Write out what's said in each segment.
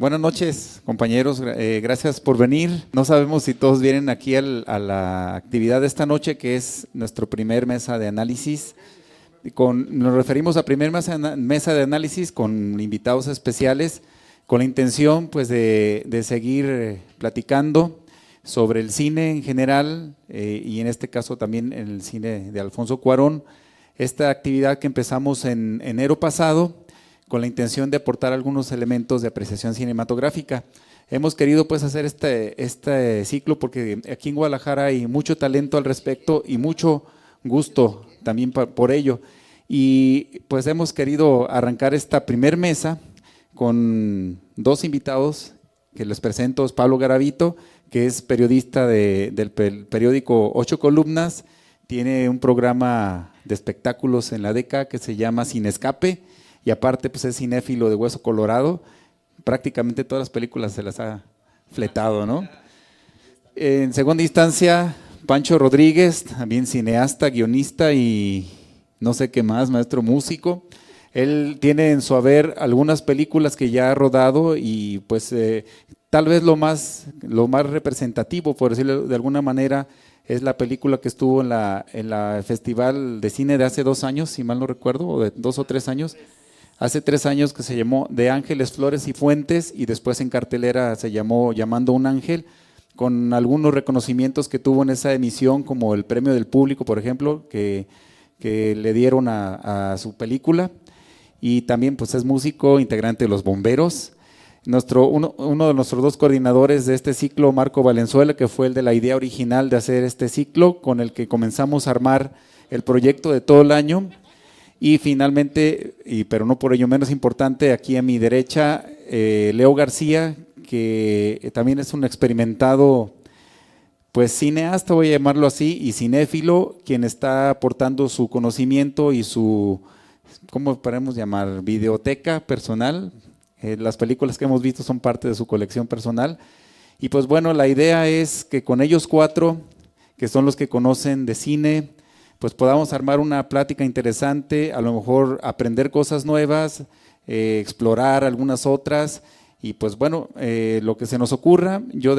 Buenas noches, compañeros. Gracias por venir. No sabemos si todos vienen aquí a la actividad de esta noche, que es nuestro primer mesa de análisis. Nos referimos a primer mesa de análisis con invitados especiales, con la intención pues, de seguir platicando sobre el cine en general y en este caso también en el cine de Alfonso Cuarón. Esta actividad que empezamos en enero pasado, con la intención de aportar algunos elementos de apreciación cinematográfica. Hemos querido pues hacer este ciclo porque aquí en Guadalajara hay mucho talento al respecto y mucho gusto también por ello. Y pues hemos querido arrancar esta primer mesa con dos invitados que les presento. Es Pablo Garavito, que es periodista del periódico 8 Columnas, tiene un programa de espectáculos en la DECA que se llama Sin Escape, y aparte pues es cinéfilo de hueso colorado, prácticamente todas las películas se las ha fletado, ¿no? En segunda instancia, Pancho Rodríguez, también cineasta, guionista y no sé qué más, maestro músico. Él tiene en su haber algunas películas que ya ha rodado y pues tal vez lo más representativo, por decirlo de alguna manera, es la película que estuvo en la Festival de Cine de hace 2 años, si mal no recuerdo, o de 2 o 3 años. Hace 3 años, que se llamó De Ángeles, Flores y Fuentes, y después en cartelera se llamó Llamando a un Ángel, con algunos reconocimientos que tuvo en esa emisión, como el premio del público, por ejemplo, que le dieron a su película. Y también pues es músico, integrante de Los Bomberos. Uno de nuestros 2 coordinadores de este ciclo, Marco Valenzuela, que fue el de la idea original de hacer este ciclo, con el que comenzamos a armar el proyecto de todo el año. Y finalmente, pero no por ello menos importante, aquí a mi derecha, Leo García, que también es un experimentado pues cineasta, voy a llamarlo así, y cinéfilo, quien está aportando su conocimiento y su, ¿cómo podemos llamar? Videoteca personal. Las películas que hemos visto son parte de su colección personal. Y pues bueno, la idea es que con ellos 4, que son los que conocen de cine, pues podamos armar una plática interesante, a lo mejor aprender cosas nuevas, explorar algunas otras, y pues bueno, lo que se nos ocurra, los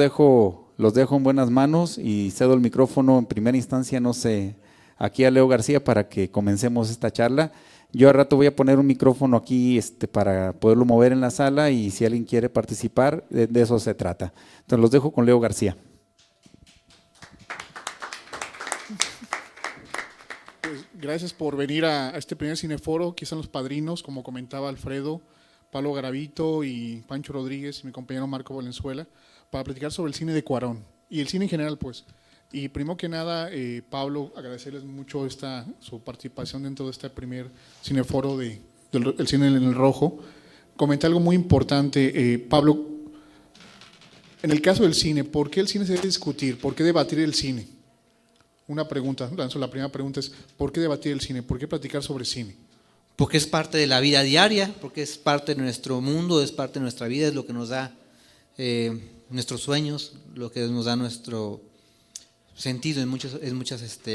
dejo en buenas manos y cedo el micrófono en primera instancia, no sé, aquí a Leo García para que comencemos esta charla. Yo al rato voy a poner un micrófono aquí para poderlo mover en la sala y si alguien quiere participar, de eso se trata. Entonces los dejo con Leo García. Gracias por venir a este primer cineforo. Aquí están los padrinos, como comentaba Alfredo, Pablo Garavito y Pancho Rodríguez y mi compañero Marco Valenzuela, para platicar sobre el cine de Cuarón y el cine en general, pues. Y primero que nada, Pablo, agradecerles mucho su participación dentro de este primer cineforo del cine en el rojo. Comenté algo muy importante, Pablo. En el caso del cine, ¿por qué el cine se debe discutir? ¿Por qué debatir el cine? Una pregunta, la primera pregunta es, ¿por qué debatir el cine? ¿Por qué platicar sobre cine? Porque es parte de la vida diaria, porque es parte de nuestro mundo, es parte de nuestra vida, es lo que nos da nuestros sueños, lo que nos da nuestro sentido en muchas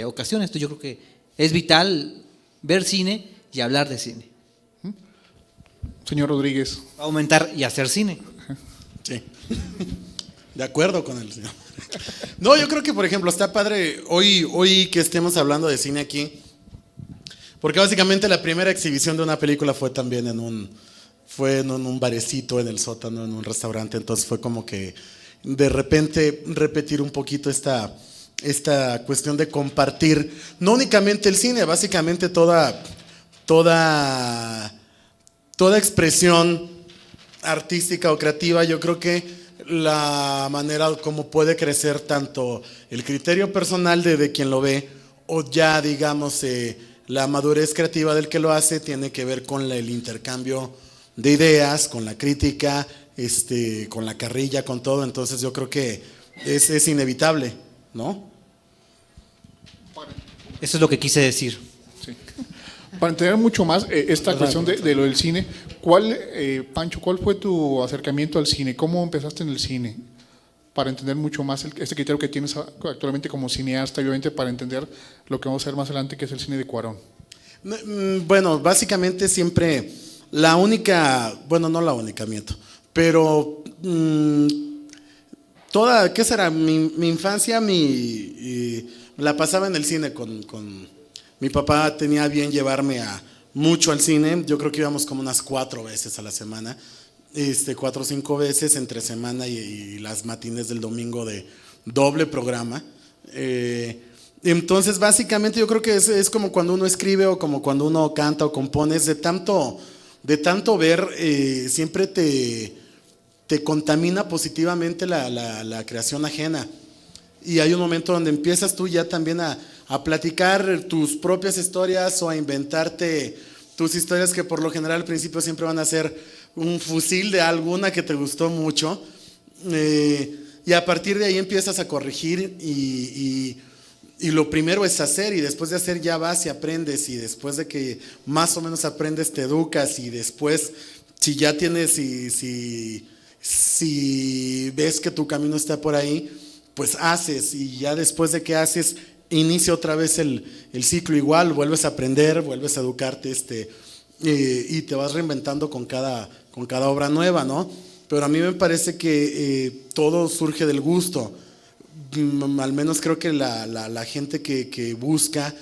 ocasiones. Entonces yo creo que es vital ver cine y hablar de cine. Señor Rodríguez. Aumentar y hacer cine. Sí, de acuerdo con el señor. No, yo creo que, por ejemplo, está padre hoy que estemos hablando de cine aquí, porque básicamente la primera exhibición de una película fue también en un barecito en el sótano, en un restaurante, entonces fue como que de repente repetir un poquito esta cuestión de compartir, no únicamente el cine, básicamente toda expresión artística o creativa. Yo creo que la manera como puede crecer tanto el criterio personal de quien lo ve o ya digamos la madurez creativa del que lo hace tiene que ver con el intercambio de ideas, con la crítica, con la carrilla, con todo. Entonces yo creo que es inevitable, ¿no? Eso es lo que quise decir. Sí. Para entender mucho más esta cuestión de lo del cine, Pancho, ¿cuál fue tu acercamiento al cine? ¿Cómo empezaste en el cine? Para entender mucho más este criterio que tienes actualmente como cineasta y obviamente para entender lo que vamos a hacer más adelante, que es el cine de Cuarón. Bueno, básicamente siempre no la única, miento, Pero toda, ¿qué será? Mi infancia la pasaba en el cine con mi papá. Tenía a bien llevarme mucho al cine. Yo creo que íbamos como unas 4 veces a la semana, 4 o 5 veces entre semana y las matines del domingo de doble programa. Entonces básicamente yo creo que es como cuando uno escribe o como cuando uno canta o compone, de tanto ver, siempre te contamina positivamente la creación ajena. Y hay un momento donde empiezas tú ya también a platicar tus propias historias o a inventarte tus historias, que por lo general al principio siempre van a ser un fusil de alguna que te gustó mucho, y a partir de ahí empiezas a corregir y lo primero es hacer, y después de hacer ya vas y aprendes, y después de que más o menos aprendes te educas, y después si ya tienes, si ves que tu camino está por ahí, pues haces, y ya después de que haces inicia otra vez el ciclo igual, vuelves a aprender, vuelves a educarte, y te vas reinventando con cada obra nueva, ¿no? Pero a mí me parece que todo surge del gusto. Al menos creo que la gente que busca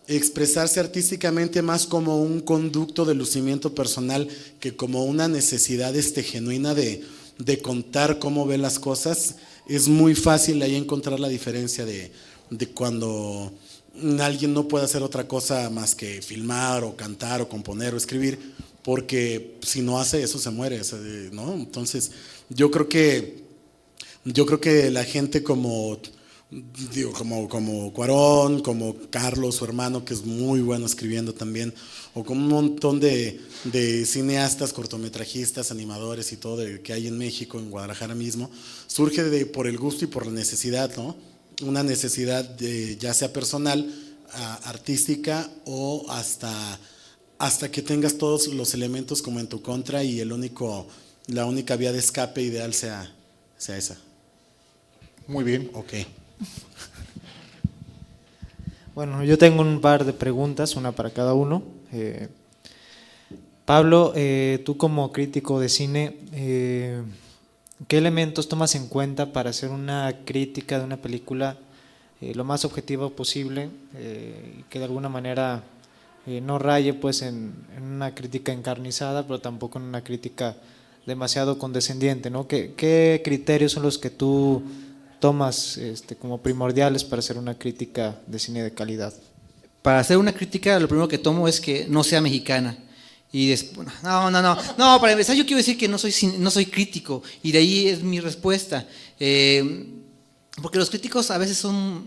expresarse artísticamente más como un conducto de lucimiento personal que como una necesidad genuina de contar cómo ve las cosas, es muy fácil ahí encontrar la diferencia de cuando alguien no puede hacer otra cosa más que filmar o cantar o componer o escribir, porque si no hace eso se muere, ¿no? Entonces yo creo que la gente como Cuarón, como Carlos, su hermano, que es muy bueno escribiendo también, o como un montón de cineastas, cortometrajistas, animadores y todo que hay en México, en Guadalajara mismo, surge por el gusto y por la necesidad, ¿no? Una necesidad ya sea personal, artística, o hasta que tengas todos los elementos como en tu contra y la única vía de escape ideal sea esa. Muy bien. Ok. Bueno, yo tengo un par de preguntas, una para cada uno. Pablo, tú como crítico de cine, ¿qué elementos tomas en cuenta para hacer una crítica de una película lo más objetiva posible, que de alguna manera no raye pues en una crítica encarnizada, pero tampoco en una crítica demasiado condescendiente, ¿no? ¿Qué criterios son los que tú tomas como primordiales para hacer una crítica de cine de calidad? Para hacer una crítica, lo primero que tomo es que no sea mexicana. Y después, no, para empezar yo quiero decir que no soy crítico, y de ahí es mi respuesta. Porque los críticos a veces son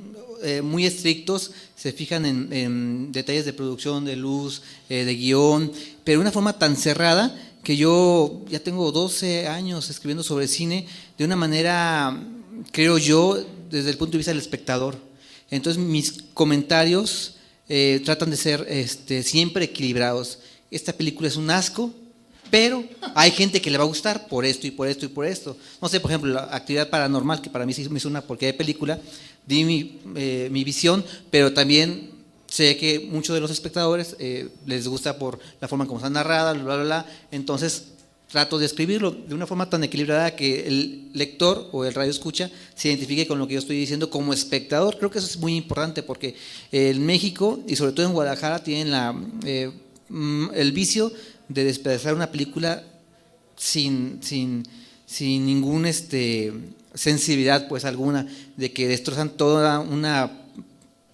muy estrictos, se fijan en detalles de producción, de luz, de guión, pero de una forma tan cerrada que yo ya tengo 12 años escribiendo sobre cine de una manera, creo yo, desde el punto de vista del espectador. Entonces mis comentarios tratan de ser siempre equilibrados. Esta película es un asco, pero hay gente que le va a gustar por esto y por esto y por esto. No sé, por ejemplo, la Actividad Paranormal, que para mí sí me hizo una porquería de película, di mi visión, pero también sé que muchos de los espectadores les gusta por la forma en cómo está narrada, bla, bla, bla. Entonces trato de escribirlo de una forma tan equilibrada que el lector o el radio escucha se identifique con lo que yo estoy diciendo como espectador. Creo que eso es muy importante porque en México y sobre todo en Guadalajara tienen el vicio de despedazar una película sin ningún sensibilidad pues alguna, de que destrozan toda una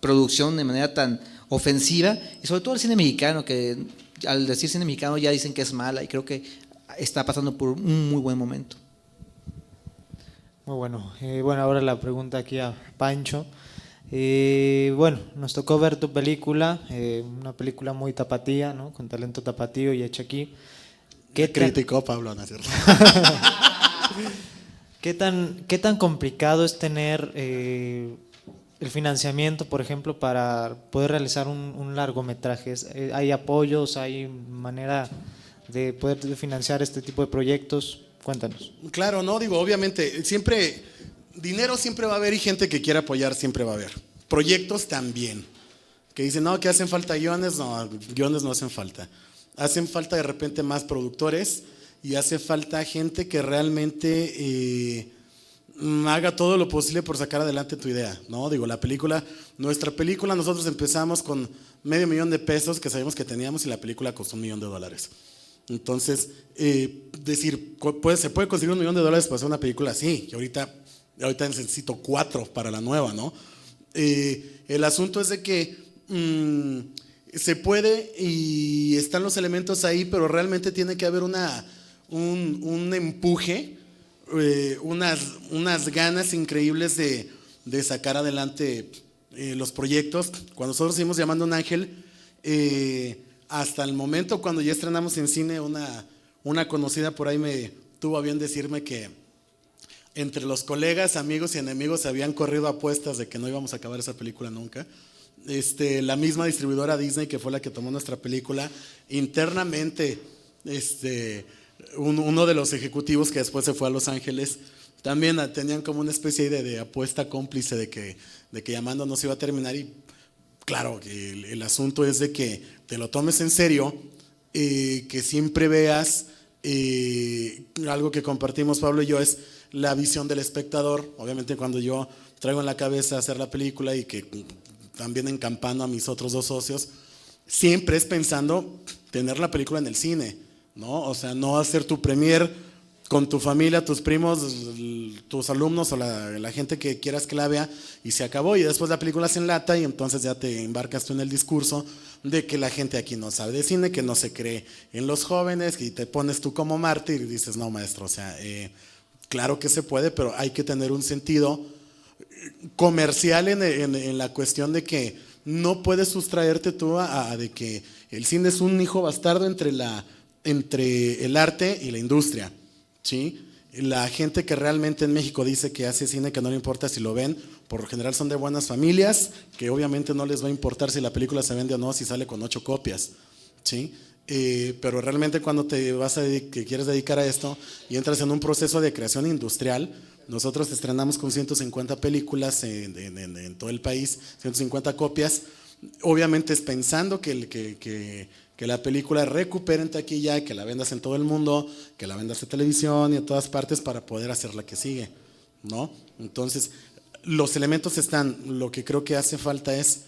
producción de manera tan ofensiva, y sobre todo el cine mexicano, que al decir cine mexicano ya dicen que es mala, y creo que está pasando por un muy buen momento. Muy bueno. Bueno, ahora la pregunta aquí a Pancho. Bueno, nos tocó ver tu película, una película muy tapatía, ¿no? Con talento tapatío y hecha aquí. ¿Qué criticó Pablo? ¿No es cierto? ¿Qué tan complicado es tener el financiamiento, por ejemplo, para poder realizar un largometraje? ¿Hay apoyos, hay manera de poder financiar este tipo de proyectos? Cuéntanos. Claro, no, digo, obviamente, dinero siempre va a haber, y gente que quiera apoyar siempre va a haber. Proyectos también, que dicen, no, que hacen falta guiones no hacen falta. Hacen falta de repente más productores, y hace falta gente que realmente haga todo lo posible por sacar adelante tu idea, ¿no? Digo, nuestra película, nosotros empezamos con $500,000 que sabíamos que teníamos y la película costó $1,000,000. Entonces, decir, ¿se puede conseguir $1,000,000 para hacer una película? Sí, y ahorita necesito 4 para la nueva, ¿no? El asunto es de que se puede y están los elementos ahí, pero realmente tiene que haber un empuje, unas ganas increíbles de sacar adelante los proyectos. Cuando nosotros seguimos llamando a un ángel, hasta el momento cuando ya estrenamos en cine, una conocida por ahí me tuvo a bien decirme que entre los colegas, amigos y enemigos se habían corrido apuestas de que no íbamos a acabar esa película nunca. La misma distribuidora Disney, que fue la que tomó nuestra película, internamente, uno de los ejecutivos que después se fue a Los Ángeles, también tenían como una especie de apuesta cómplice de que Llamando no se iba a terminar. Y claro, el asunto es de que te lo tomes en serio, que siempre veas algo que compartimos Pablo y yo, es la visión del espectador. Obviamente cuando yo traigo en la cabeza hacer la película y que también encampando a mis otros 2 socios, siempre es pensando tener la película en el cine, ¿no? O sea, no hacer tu premier con tu familia, tus primos, tus alumnos o la gente que quieras que la vea y se acabó, y después la película se enlata y entonces ya te embarcas tú en el discurso de que la gente aquí no sabe de cine, que no se cree en los jóvenes, y te pones tú como mártir y dices, no maestro, o sea, claro que se puede, pero hay que tener un sentido comercial en la cuestión de que no puedes sustraerte tú de que el cine es un hijo bastardo entre el arte y la industria, ¿sí? La gente que realmente en México dice que hace cine, que no le importa si lo ven, por lo general son de buenas familias, que obviamente no les va a importar si la película se vende o no, si sale con 8 copias, ¿sí? Pero realmente cuando que quieres dedicar a esto y entras en un proceso de creación industrial, nosotros estrenamos con 150 películas en todo el país, 150 copias, obviamente es pensando que la película recupere en taquilla, que la vendas en todo el mundo, que la vendas en televisión y en todas partes para poder hacer la que sigue, ¿no? Entonces, los elementos están. Lo que creo que hace falta es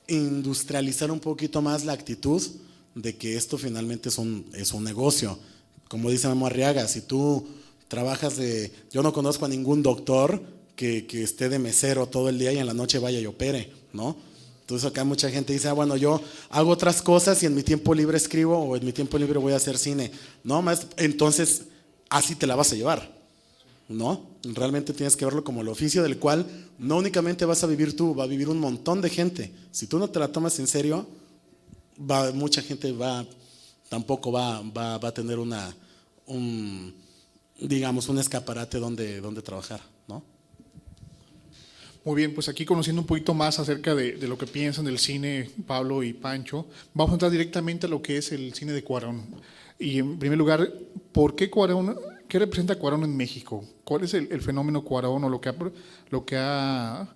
industrializar un poquito más la actitud de que esto finalmente es un negocio. Como dice Memo Arriaga, si tú trabajas yo no conozco a ningún doctor que esté de mesero todo el día y en la noche vaya y opere, ¿no? Entonces acá mucha gente dice, bueno, yo hago otras cosas y en mi tiempo libre escribo, o en mi tiempo libre voy a hacer cine. No, más, entonces así te la vas a llevar, ¿no? Realmente tienes que verlo como el oficio del cual no únicamente vas a vivir tú, va a vivir un montón de gente. Si tú no te la tomas en serio, mucha gente tampoco va a tener digamos, un escaparate donde trabajar, ¿no? Muy bien, pues aquí conociendo un poquito más acerca de lo que piensan del cine Pablo y Pancho, vamos a entrar directamente a lo que es el cine de Cuarón. Y en primer lugar, ¿por qué Cuarón? ¿Qué representa Cuarón en México? ¿Cuál es el fenómeno Cuarón o lo que ha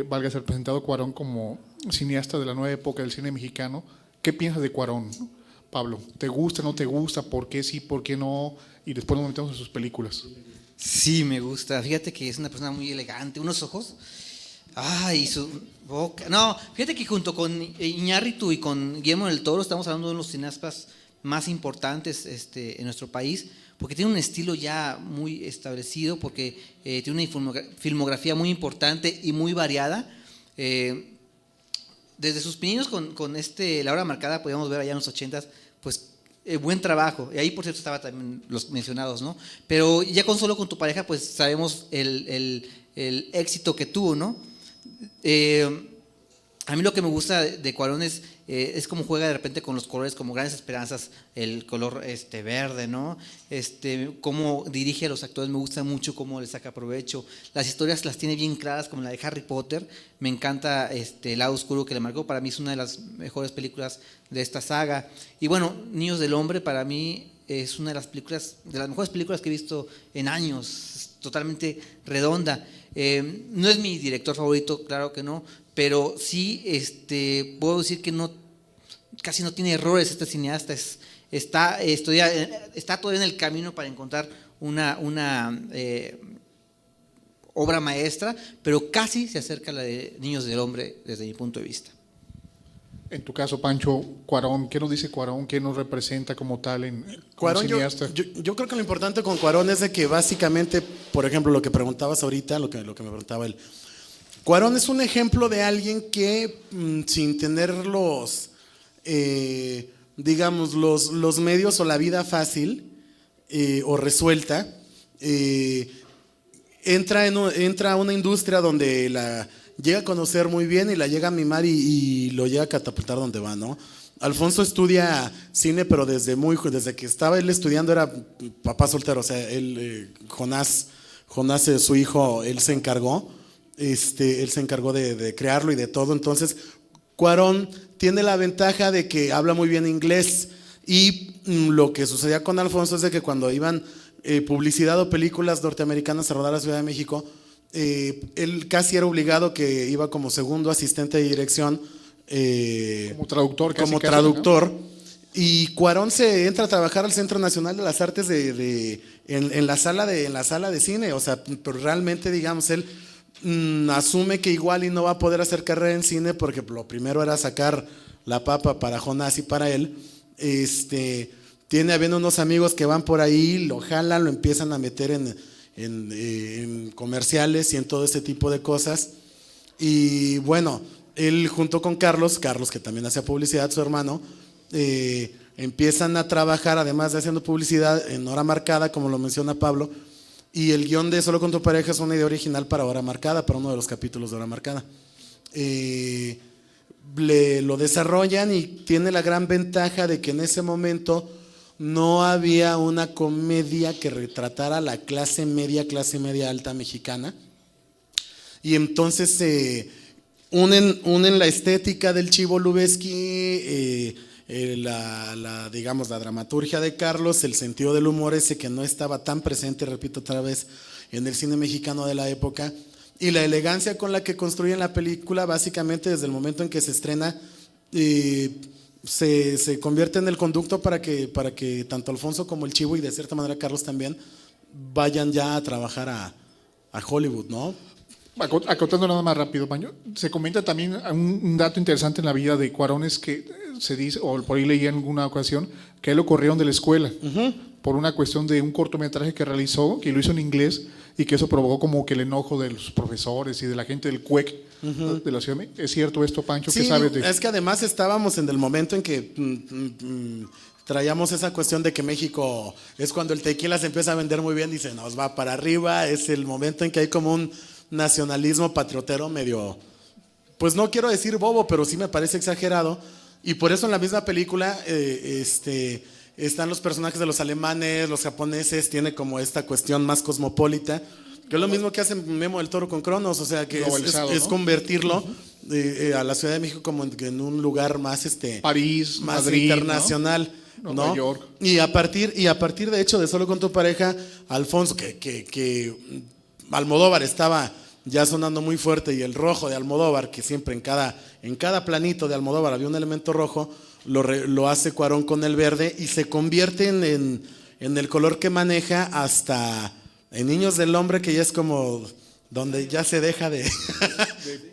valga ser presentado Cuarón como cineasta de la nueva época del cine mexicano? ¿Qué piensas de Cuarón, Pablo? ¿Te gusta, no te gusta? ¿Por qué sí, por qué no? Y después nos metemos en sus películas. Sí, me gusta. Fíjate que es una persona muy elegante, unos ojos. Ay, su boca. No, fíjate que junto con Iñárritu y con Guillermo del Toro estamos hablando de los cineastas más importantes en nuestro país, porque tiene un estilo ya muy establecido, porque tiene una filmografía muy importante y muy variada. Desde sus pininos con La Hora Marcada, podíamos ver allá en los 80s, pues buen trabajo. Y ahí, por cierto, estaba también los mencionados, ¿no? Pero ya solo con tu pareja, pues sabemos el éxito que tuvo, ¿no? A mí lo que me gusta de Cuarón es cómo juega de repente con los colores, como Grandes Esperanzas, el color verde, ¿no? Cómo dirige a los actores, me gusta mucho cómo le saca provecho. Las historias las tiene bien claras, como la de Harry Potter. Me encanta El lado oscuro que le marcó. Para mí es una de las mejores películas de esta saga. Y bueno, Niños del Hombre para mí es una de las mejores películas que he visto en años. Es totalmente redonda. No es mi director favorito, claro que no, pero sí puedo decir que casi no tiene errores este cineasta. está todavía en el camino para encontrar una obra maestra, pero casi se acerca a la de Niños del Hombre desde mi punto de vista. En tu caso, Pancho, Cuarón, ¿qué nos dice Cuarón? ¿Qué nos representa como tal como Cuarón, cineasta? yo creo que lo importante con Cuarón es de que básicamente, por ejemplo, lo que preguntabas ahorita, lo que me preguntaba él, Cuarón es un ejemplo de alguien que sin tener digamos, los medios o la vida fácil o resuelta, entra a una industria donde la llega a conocer muy bien y la llega a mimar y lo llega a catapultar donde va, ¿no? Alfonso estudia cine, pero desde que estaba él estudiando era papá soltero, o sea, él, Jonás, su hijo, él se encargó de crearlo y de todo. Entonces, Cuarón tiene la ventaja de que habla muy bien inglés y lo que sucedía con Alfonso es de que cuando iban publicidad o películas norteamericanas a rodar a la Ciudad de México, él casi era obligado que iba como segundo asistente de dirección, como traductor, casi, traductor, ¿no? Y Cuarón se entra a trabajar al Centro Nacional de las Artes en la sala de cine, o sea, pero realmente, digamos, él asume que igual y no va a poder hacer carrera en cine porque lo primero era sacar la papa para Jonás y para él. Tiene habiendo unos amigos que van por ahí, lo jalan, lo empiezan a meter en comerciales y en todo ese tipo de cosas. Y bueno, él junto con Carlos, que también hacía publicidad, su hermano, empiezan a trabajar, además de haciendo publicidad, en Hora Marcada, como lo menciona Pablo. Y el guión de Solo con tu pareja es una idea original para Hora Marcada, para uno de los capítulos de Hora Marcada. Lo desarrollan y tiene la gran ventaja de que en ese momento no había una comedia que retratara la clase media alta mexicana. Y entonces unen la estética del Chivo Lubeski, digamos, la dramaturgia de Carlos, el sentido del humor ese que no estaba tan presente, repito otra vez, en el cine mexicano de la época, y la elegancia con la que construyen la película, básicamente desde el momento en que se estrena, se convierte en el conducto para que tanto Alfonso como el Chivo y de cierta manera Carlos también vayan ya a trabajar a Hollywood, ¿no? Acotando nada más rápido, Paño, se comenta también un dato interesante en la vida de Cuarón, es que se dice, o por ahí leí en alguna ocasión, que él lo corrieron de la escuela por una cuestión de un cortometraje que realizó, que lo hizo en inglés, y que eso provocó como que el enojo de los profesores y de la gente del CUEC de la ciudad. ¿Es cierto esto, Pancho? Sí, ¿Qué sabes de? Es que además estábamos en el momento en que traíamos esa cuestión de que México es cuando el tequila se empieza a vender muy bien y se nos va para arriba, es el momento en que hay como un nacionalismo patriotero medio, pues no quiero decir bobo, pero sí me parece exagerado, y por eso en la misma película están los personajes de los alemanes, los japoneses, tiene como esta cuestión más cosmopolita, que es lo mismo que hace Memo del Toro con Cronos, o sea que es convertirlo a la Ciudad de México como en un lugar más París, más Madrid, internacional, ¿no? Nueva York. Y a partir de hecho de Solo con tu pareja, Alfonso, que Almodóvar estaba ya sonando muy fuerte, y el rojo de Almodóvar, que siempre en cada planito de Almodóvar había un elemento rojo, lo hace Cuarón con el verde y se convierte en el color que maneja hasta en Niños del Hombre, que ya es como donde ya se deja de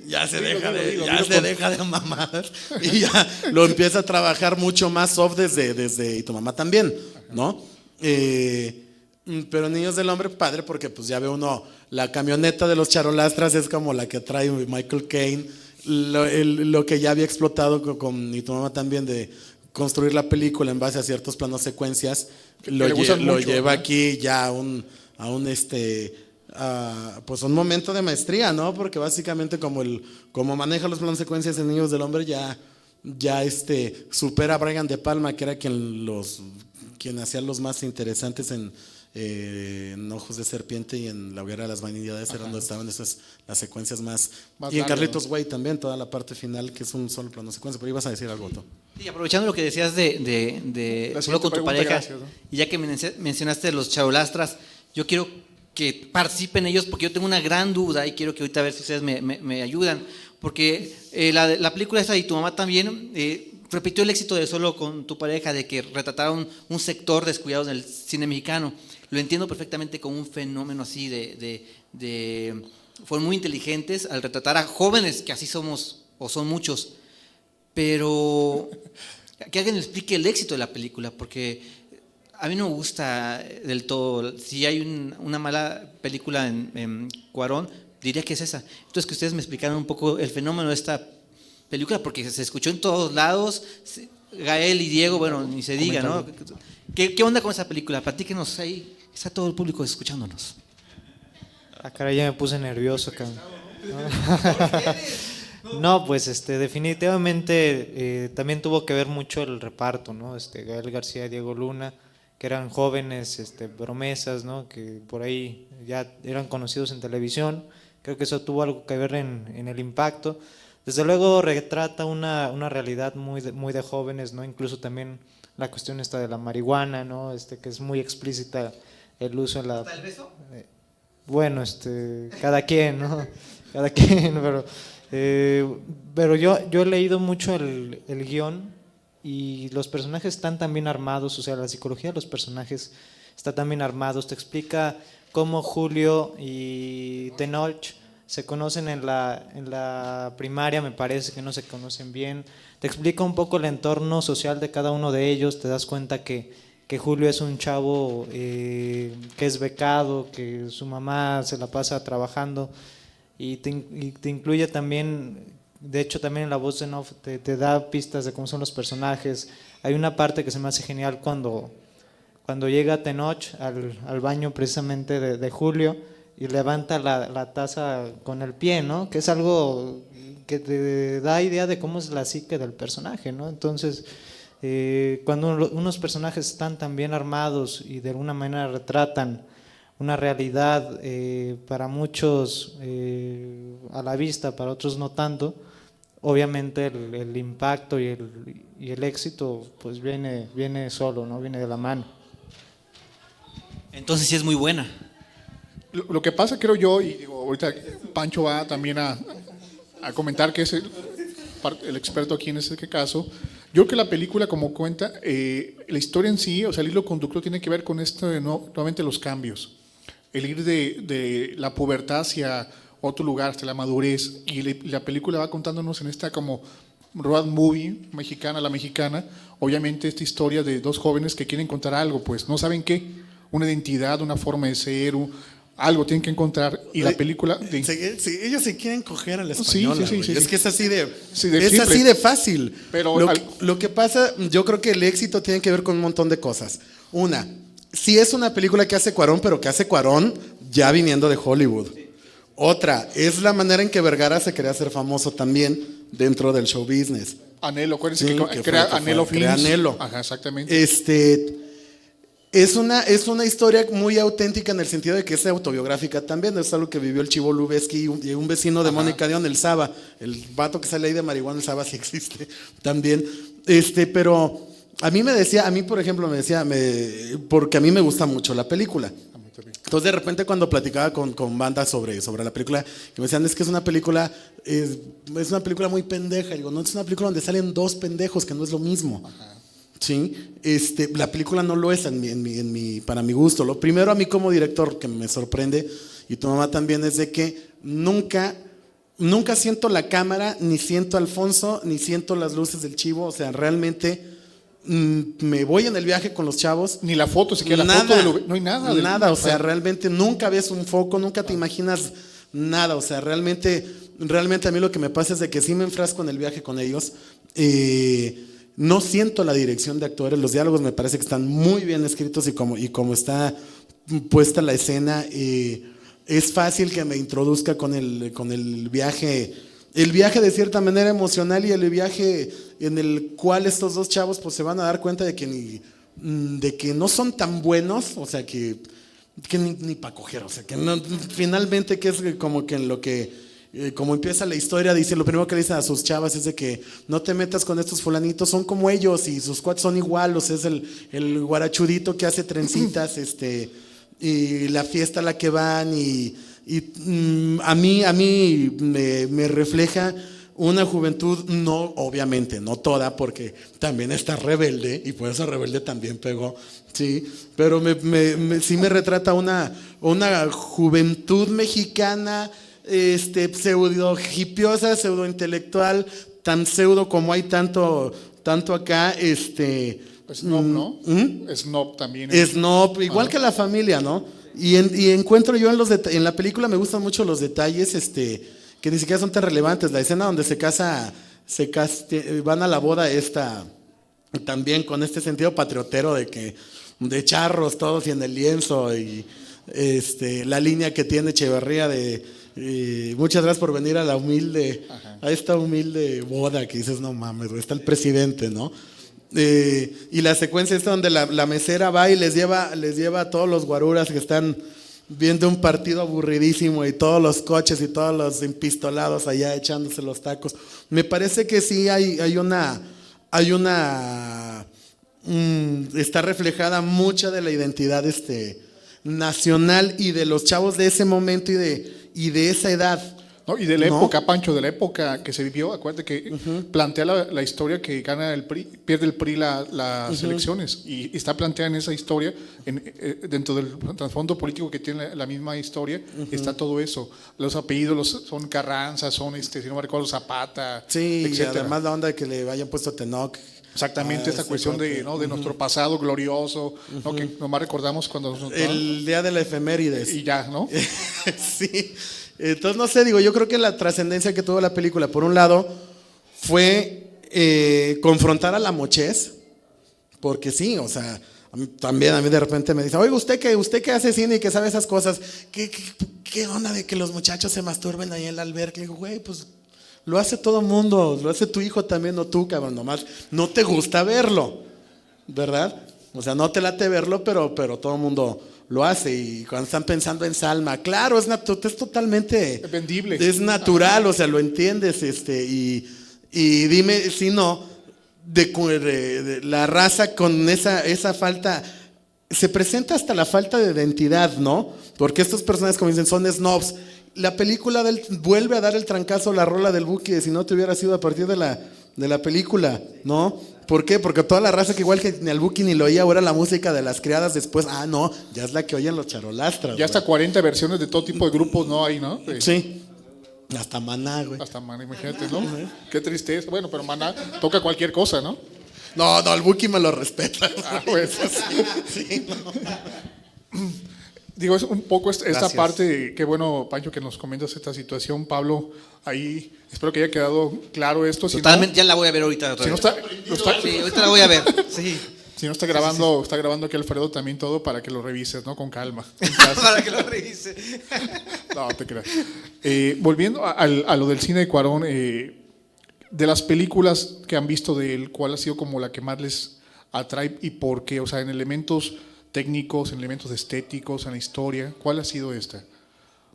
deja de mamar y ya lo empieza a trabajar mucho más soft desde Y tu mamá también, ¿no? Pero Niños del Hombre, padre, porque pues ya ve uno, la camioneta de los charolastras es como la que trae Michael Caine, lo que ya había explotado con Y tu mamá también, de construir la película en base a ciertos planos secuencias, lo lleva aquí ya a un pues un momento de maestría, ¿no? Porque básicamente como maneja los planos secuencias en Niños del Hombre, ya supera a Brian De Palma, que era quien hacía los más interesantes en Ojos de Serpiente y en La Hoguera de las Vanidades, era donde estaban las secuencias más y en Carlitos Way también, toda la parte final que es un solo plano secuencia. Pero ibas a decir algo, Otto. Sí, aprovechando lo que decías de Solo con tu pareja, gracias, ¿no? Y ya que mencionaste los charolastras, yo quiero que participen ellos, porque yo tengo una gran duda y quiero que ahorita a ver si ustedes me ayudan, porque la película esta Y tu mamá también repitió el éxito de Solo con tu pareja, de que retrataron un sector descuidado del cine mexicano. Lo entiendo perfectamente como un fenómeno así fueron muy inteligentes al retratar a jóvenes, que así somos, o son muchos, pero que alguien me explique el éxito de la película, porque a mí no me gusta del todo. Si hay una mala película en Cuarón, diría que es esa. Entonces, que ustedes me explicaran un poco el fenómeno de esta película, porque se escuchó en todos lados. Gael y Diego, bueno, ni se diga, ¿no? ¿Qué onda con esa película? Platíquenos ahí, está todo el público escuchándonos. Ah, caray, ya me puse nervioso, cabrón. No, pues definitivamente también tuvo que ver mucho el reparto, ¿no? Gael García y Diego Luna, que eran jóvenes promesas, ¿no? Que por ahí ya eran conocidos en televisión. Creo que eso tuvo algo que ver en el impacto. Desde luego retrata una realidad muy de jóvenes, ¿no? Incluso también la cuestión esta de la marihuana, ¿no? Que es muy explícita el uso en la... ¿Hasta el beso? Bueno, cada quien, ¿no? Cada quien, pero yo he leído mucho el guión y los personajes están tan bien armados, o sea, la psicología de los personajes está tan bien armados. Te explica cómo Julio y Tenoch se conocen en la primaria, me parece que no se conocen bien. Te explica un poco el entorno social de cada uno de ellos, te das cuenta que Julio es un chavo que es becado, que su mamá se la pasa trabajando, y te incluye también, de hecho también en la voz en off te da pistas de cómo son los personajes. Hay una parte que se me hace genial cuando llega Tenoch al baño precisamente de Julio y levanta la taza con el pie, ¿no? Que es algo que te da idea de cómo es la psique del personaje, ¿no? Entonces, cuando unos personajes están tan bien armados y de alguna manera retratan una realidad para muchos a la vista, para otros no tanto, obviamente el impacto y el éxito pues viene solo, ¿no? Viene de la mano. Entonces sí es muy buena. Lo que pasa, creo yo, y digo, ahorita Pancho va también a comentar que es el experto aquí en este caso. Yo creo que la película, como cuenta, la historia en sí, o sea, el hilo conductor tiene que ver con nuevamente los cambios. El ir de la pubertad hacia otro lugar, hasta la madurez. Y la película va contándonos en esta como road movie mexicana, la mexicana, obviamente esta historia de dos jóvenes que quieren encontrar algo, pues no saben qué, una identidad, una forma de ser, algo tienen que encontrar. Y la película sí, ellos se quieren coger a la española, sí, es que es así de simple. así de fácil. Pero lo que pasa, yo creo que el éxito tiene que ver con un montón de cosas. Una, sí es una película que hace Cuarón, pero que hace Cuarón ya viniendo de Hollywood. Otra, es la manera en que Vergara se quería hacer famoso también dentro del show business. Anhelo, acuérdense Sí, que crea Anhelo Films. crea Anhelo. Ajá, exactamente. Es una historia muy auténtica en el sentido de que es autobiográfica también. Es algo que vivió el Chivo Lubeski y un vecino de Mónica Dion, el Saba. El vato que sale ahí de marihuana, el Saba sí existe también. Pero a mí por ejemplo, porque a mí me gusta mucho la película. Entonces de repente cuando platicaba con bandas sobre la película, que me decían, es que es una película muy pendeja. Y digo, no, es una película donde salen dos pendejos, que no es lo mismo. Ajá. Sí, la película no lo es para mi gusto. Lo primero, a mí como director, que me sorprende, y tu mamá también, es de que nunca siento la cámara, ni siento a Alfonso, ni siento las luces del Chivo. O sea, realmente me voy en el viaje con los chavos. Ni la foto, siquiera la foto no hay nada. Nada, o sea, realmente nunca ves un foco, nunca te imaginas nada. O sea, realmente a mí lo que me pasa es de que sí me enfrasco en el viaje con ellos. No siento la dirección de actores, los diálogos me parece que están muy bien escritos y como está puesta la escena, es fácil que me introduzca con el viaje de cierta manera emocional, y el viaje en el cual estos dos chavos pues se van a dar cuenta de que no son tan buenos, o sea que ni para coger, o sea que no, finalmente que es como que en lo que como empieza la historia, lo primero que le dicen a sus chavas es de que no te metas con estos fulanitos, son como ellos y sus cuates son igual. O sea, es el guarachudito que hace trencitas, y la fiesta a la que van, y a mí me refleja una juventud, no, obviamente, no toda, porque también está rebelde, y por eso Rebelde también pegó, sí, pero sí me retrata una juventud mexicana, pseudo hipiosa, pseudo intelectual, tan pseudo como hay tanto acá, Snob, ¿no? Snob también. Snob, igual que la familia, ¿no? Y encuentro yo en la película, me gustan mucho los detalles, que ni siquiera son tan relevantes. La escena donde van a la boda también con este sentido patriotero de charros todos y en el lienzo, y la línea que tiene Echeverría muchas gracias por venir a esta humilde boda, que dices, no mames, está el presidente, ¿no? Y la secuencia esta donde la mesera va y les lleva a todos los guaruras que están viendo un partido aburridísimo, y todos los coches y todos los empistolados allá echándose los tacos. Me parece que sí hay una está reflejada mucha de la identidad nacional y de los chavos de ese momento y de esa edad. No, y de la época, Pancho, de la época que se vivió. Acuérdate que plantea la historia que gana el PRI, pierde el PRI las elecciones, y está planteada en esa historia, dentro del trasfondo político que tiene la misma historia, está todo eso. Los apellidos son Carranza, son, si no me recuerdo, Zapata, sí, etcétera. Y además la onda de que le hayan puesto Tenoch. Exactamente, esta cuestión de nuestro pasado glorioso, ¿no? Que nomás recordamos cuando el día de la efemérides. Y ya, ¿no? Sí. Entonces, no sé, yo creo que la trascendencia que tuvo la película, por un lado, fue confrontar a la mochez, porque sí, o sea, a mí de repente me dice, oiga, usted que hace cine y que sabe esas cosas, ¿qué onda de que los muchachos se masturben ahí en la alberca? Le digo, güey, pues lo hace todo mundo, lo hace tu hijo también, no tú, cabrón, nomás no te gusta verlo, ¿verdad? O sea, no te late verlo, pero todo el mundo lo hace. Y cuando están pensando en Salma, claro, es totalmente vendible, es natural, o sea, lo entiendes, y dime si no, de la raza con esa falta, se presenta hasta la falta de identidad, ¿no? Porque estos personajes, como dicen, son snobs. La película vuelve a dar el trancazo, la rola del Buki, de Si no te hubiera sido, a partir de la película, ¿no? ¿Por qué? Porque toda la raza que igual que ni al Buki ni lo oía, ahora la música de las criadas después, no, ya es la que oyen los charolastras. Ya hasta 40 versiones de todo tipo de grupos, ¿no? Ahí, ¿no? Sí. Hasta Maná, güey. Hasta Maná, imagínate, ¿no? Qué tristeza. Bueno, pero Maná toca cualquier cosa, ¿no? No, el Buki me lo respeta. Pues. Sí, no. Digo, es un poco esta parte, qué bueno, Pancho, que nos comentas esta situación. Pablo, ahí espero que haya quedado claro esto. Totalmente, ya la voy a ver ahorita. Si no está, sí, ahorita la voy a ver. Sí. Si no está grabando, está grabando aquí Alfredo también todo para que lo revises, ¿no? Con calma. Para que lo revise. No, te creas. Volviendo a lo del cine de Cuarón, de las películas que han visto de él, ¿cuál ha sido como la que más les atrae y por qué? O sea, en elementos técnicos, en elementos estéticos, en la historia, ¿cuál ha sido esta,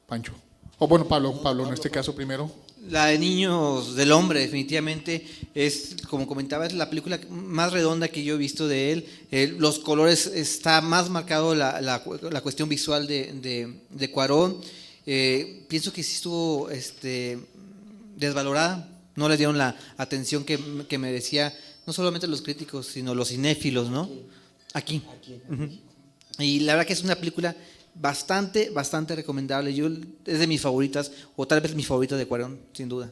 Pancho? O bueno, Pablo, en este caso primero. La de Niños del Hombre, definitivamente, es, como comentaba, es la película más redonda que yo he visto de él. Los colores, está más marcado la cuestión visual de Cuarón. Pienso que sí estuvo desvalorada, no le dieron la atención que merecía, no solamente los críticos, sino los cinéfilos, ¿no? Aquí. Uh-huh. Y la verdad que es una película bastante recomendable. Es de mis favoritas, o tal vez mi favorita de Cuarón, sin duda.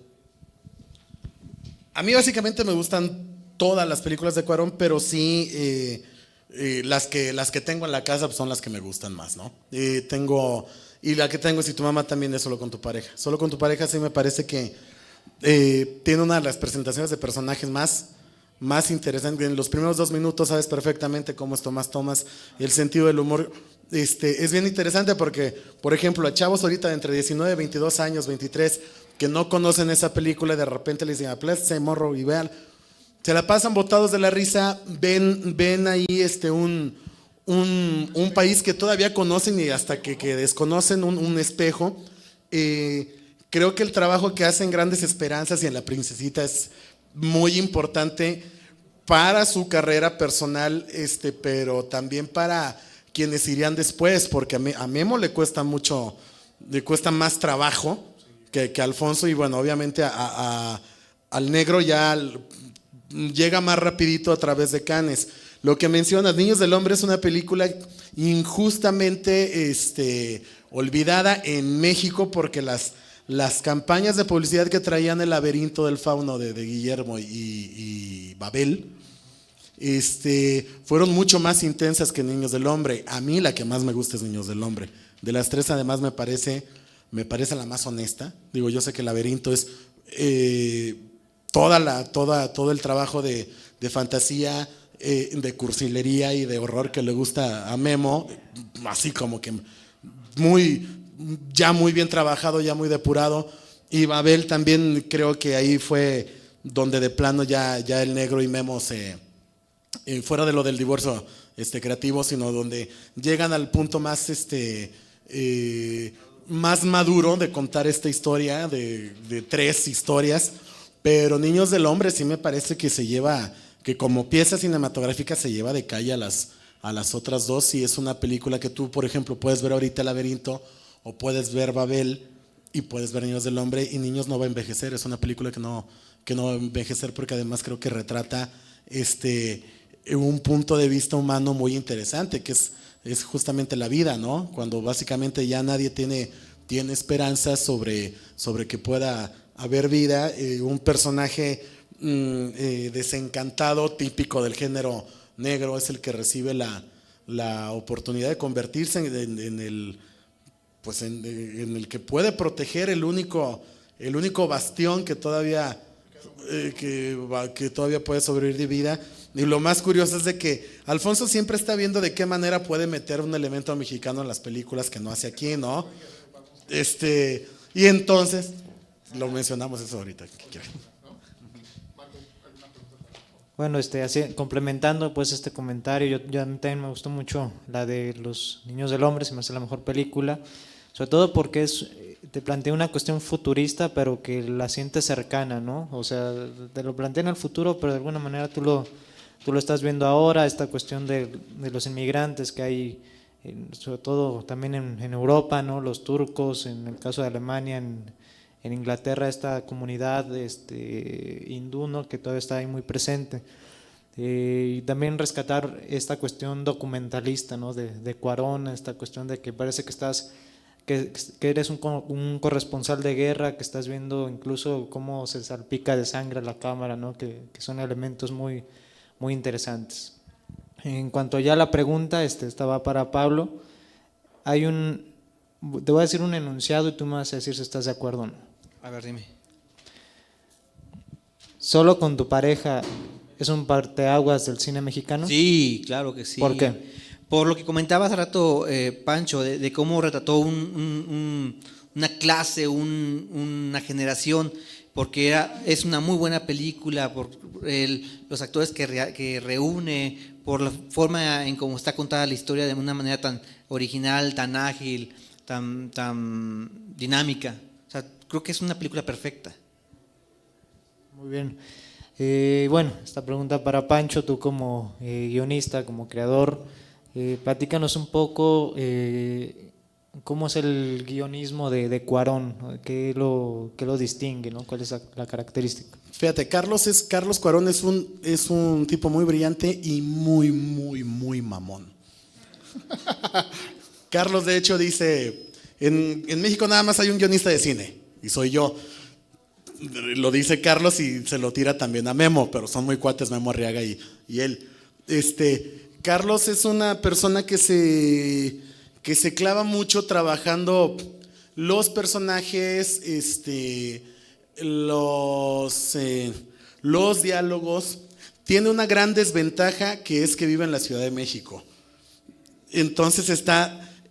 A mí básicamente me gustan todas las películas de Cuarón, pero sí las que tengo en la casa pues son las que me gustan más, ¿no? Y la que tengo es Si tu mamá también es Solo con tu pareja. Solo con tu pareja sí me parece que tiene una de las presentaciones de personajes más interesante. En los primeros 2 minutos sabes perfectamente cómo es Tomás Thomas, el sentido del humor. Es bien interesante porque, por ejemplo, a chavos ahorita de entre 19, 22 años, 23, que no conocen esa película y de repente les dicen, aplástese, morro, y vean, se la pasan botados de la risa, ven ahí un país que todavía conocen y hasta que desconocen un espejo. Creo que el trabajo que hacen Grandes Esperanzas y en La Princesita es muy importante para su carrera personal, pero también para quienes irían después, porque a Memo le cuesta mucho, le cuesta más trabajo que a Alfonso, y bueno, obviamente a al negro ya llega más rapidito a través de Cannes. Lo que mencionas, Niños del Hombre, es una película injustamente olvidada en México porque las campañas de publicidad que traían El laberinto del fauno de Guillermo y Babel fueron mucho más intensas que Niños del Hombre. A mí la que más me gusta es Niños del Hombre. De las tres, además, me parece la más honesta. Digo, yo sé que El laberinto es todo el trabajo de fantasía, de cursilería y de horror que le gusta a Memo, así como que muy bien trabajado, ya muy depurado. Y Babel también creo que ahí fue donde de plano ya el negro y Memo fuera de lo del divorcio creativo, sino donde llegan al punto más más maduro de contar esta historia de tres historias. Pero Niños del Hombre sí me parece que que como pieza cinematográfica se lleva de calle a las otras dos, y es una película que tú, por ejemplo, puedes ver ahorita El laberinto, o puedes ver Babel y puedes ver Niños del Hombre, y Niños no va a envejecer. Es una película que no va a envejecer, porque además creo que retrata un punto de vista humano muy interesante, que es justamente la vida, ¿no? Cuando básicamente ya nadie tiene esperanzas sobre que pueda haber vida. Un personaje desencantado, típico del género negro, es el que recibe la oportunidad de convertirse en el que puede proteger el único bastión que todavía puede sobrevivir de vida. Y lo más curioso es de que Alfonso siempre está viendo de qué manera puede meter un elemento mexicano en las películas que no hace aquí, ¿no? Y entonces lo mencionamos eso ahorita. Bueno, así, complementando pues este comentario, yo también me gustó mucho la de Los Niños del Hombre, se me hace la mejor película, sobre todo porque te plantea una cuestión futurista, pero que la sientes cercana, ¿no? O sea, te lo plantea en el futuro, pero de alguna manera tú lo estás viendo ahora, esta cuestión de los inmigrantes que hay, sobre todo también en Europa, ¿no? Los turcos, en el caso de Alemania, en Inglaterra, esta comunidad hindú, ¿no? Que todavía está ahí muy presente. Y también rescatar esta cuestión documentalista, ¿no? de Cuarón, esta cuestión de que parece que eres un corresponsal de guerra, que estás viendo incluso cómo se salpica de sangre la cámara, ¿no? Que son elementos muy, muy interesantes. En cuanto ya a la pregunta, esta va para Pablo. Te voy a decir un enunciado y tú me vas a decir si estás de acuerdo o no. A ver, dime. ¿Solo con tu pareja es un parteaguas del cine mexicano? Sí, claro que sí. ¿Por qué? Por lo que comentaba hace rato Pancho, de cómo retrató una clase, una generación, porque es una muy buena película, por los actores que reúne, por la forma en cómo está contada la historia de una manera tan original, tan ágil, tan dinámica. O sea, creo que es una película perfecta. Muy bien. Bueno, esta pregunta para Pancho, tú como guionista, como creador, platícanos un poco cómo es el guionismo de Cuarón, qué lo distingue, ¿no? ¿Cuál es la característica? Fíjate, Carlos Cuarón es un tipo muy brillante y muy, muy, muy mamón. Carlos, de hecho, dice, en México nada más hay un guionista de cine, y soy yo. Lo dice Carlos y se lo tira también a Memo, pero son muy cuates Memo Arriaga y él. Carlos es una persona que se clava mucho trabajando los personajes, los diálogos. Tiene una gran desventaja, que es que vive en la Ciudad de México. Entonces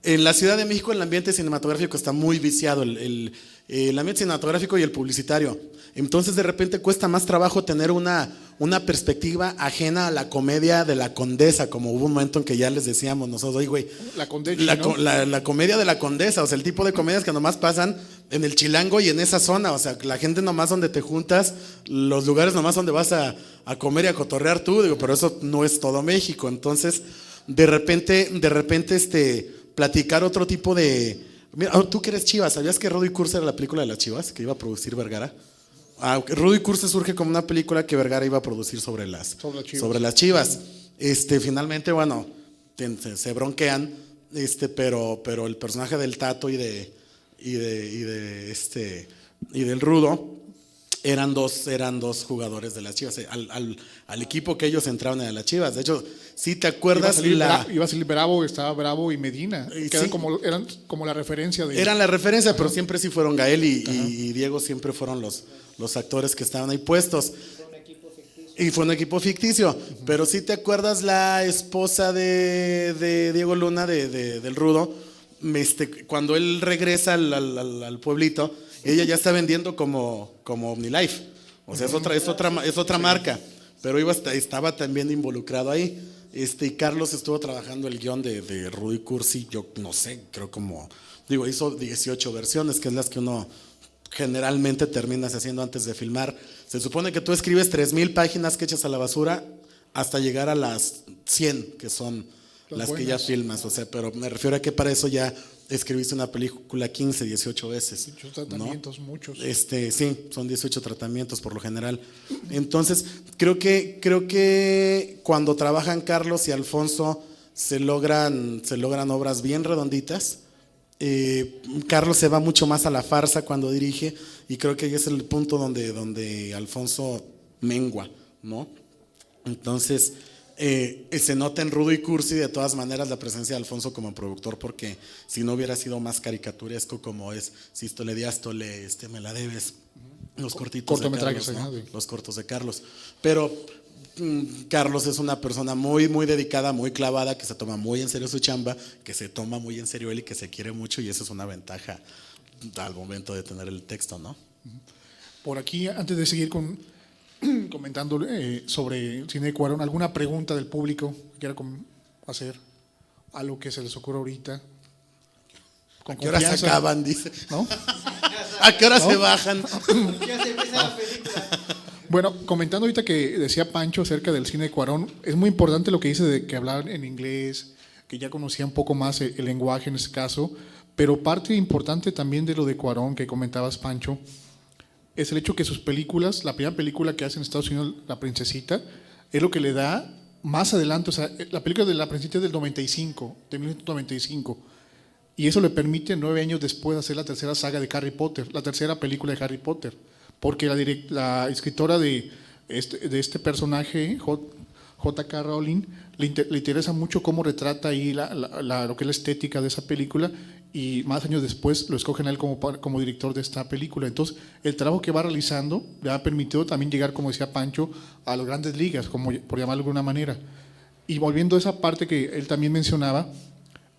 en la Ciudad de México el ambiente cinematográfico está muy viciado, el ambiente cinematográfico y el publicitario. Entonces de repente cuesta más trabajo tener una perspectiva ajena a la comedia de la Condesa, como hubo un momento en que ya les decíamos nosotros, oye güey, la comedia de la Condesa, o sea, el tipo de comedias que nomás pasan en el Chilango y en esa zona, o sea, la gente nomás donde te juntas, los lugares nomás donde vas a comer y a cotorrear tú, digo, pero eso no es todo México. Entonces de repente platicar otro tipo de... Mira, tú que eres Chivas, ¿sabías que Rodo y Cursa era la película de las Chivas que iba a producir Vergara? Rudo y Cursi surge como una película que Vergara iba a producir sobre las Chivas. Finalmente, bueno, se bronquean, pero el personaje del Tato y del Rudo eran dos jugadores de las Chivas. Al equipo que ellos entraban en las Chivas. De hecho, si te acuerdas, iba a salir Bravo, estaba Bravo y Medina, que Sí. eran como la referencia de. Eran la referencia, pero siempre sí fueron Gael y Diego, siempre fueron los actores que estaban ahí puestos. Y fue un equipo ficticio. Pero si te acuerdas, la esposa de Diego Luna, del Rudo, cuando él regresa al pueblito, ella ya está vendiendo como OmniLife. O sea, es otra marca. Pero estaba también involucrado ahí. Y Carlos estuvo trabajando el guión de Rudo y Cursi, yo no sé, creo hizo 18 versiones, que es las que uno generalmente terminas haciendo antes de filmar. Se supone que tú escribes 3,000 páginas que echas a la basura hasta llegar a las 100, que son las que ya filmas. O sea, pero me refiero a que para eso ya escribiste una película 15, 18 veces. 18 tratamientos, ¿no? Muchos. Sí, son 18 tratamientos por lo general. Entonces, creo que cuando trabajan Carlos y Alfonso se logran obras bien redonditas. Carlos se va mucho más a la farsa cuando dirige, y creo que ahí es el punto donde Alfonso mengua, ¿no? Entonces, se nota en Rudo y Cursi de todas maneras la presencia de Alfonso como productor, porque si no hubiera sido más caricaturesco como es Sístole, Diástole, Me la debes, los cortitos de Carlos, ¿no? Los cortos de Carlos. Pero Carlos es una persona muy, muy dedicada, muy clavada, que se toma muy en serio su chamba, que se toma muy en serio él y que se quiere mucho, y esa es una ventaja al momento de tener el texto, ¿no? Por aquí, antes de seguir comentando sobre el cine de Cuarón, ¿alguna pregunta del público que quiera hacer? Algo que se les ocurra ahorita. ¿A qué hora se acaban? Dice. ¿No? ¿A qué hora se bajan? Ya se empieza la película. Bueno, comentando ahorita que decía Pancho acerca del cine de Cuarón, es muy importante lo que dice de que hablaban en inglés, que ya conocía un poco más el lenguaje en este caso, pero parte importante también de lo de Cuarón que comentabas, Pancho, es el hecho que sus películas, la primera película que hace en Estados Unidos, La Princesita, es lo que le da más adelante, o sea, la película de La Princesita es del 95, de 1995, y eso le permite 9 años después hacer la tercera saga de Harry Potter, la tercera película de Harry Potter, porque la escritora de este personaje, J.K. Rowling, le interesa mucho cómo retrata ahí lo que es la estética de esa película, y más años después lo escogen a él como director de esta película. Entonces, el trabajo que va realizando le ha permitido también llegar, como decía Pancho, a las grandes ligas, por llamarlo de alguna manera. Y volviendo a esa parte que él también mencionaba,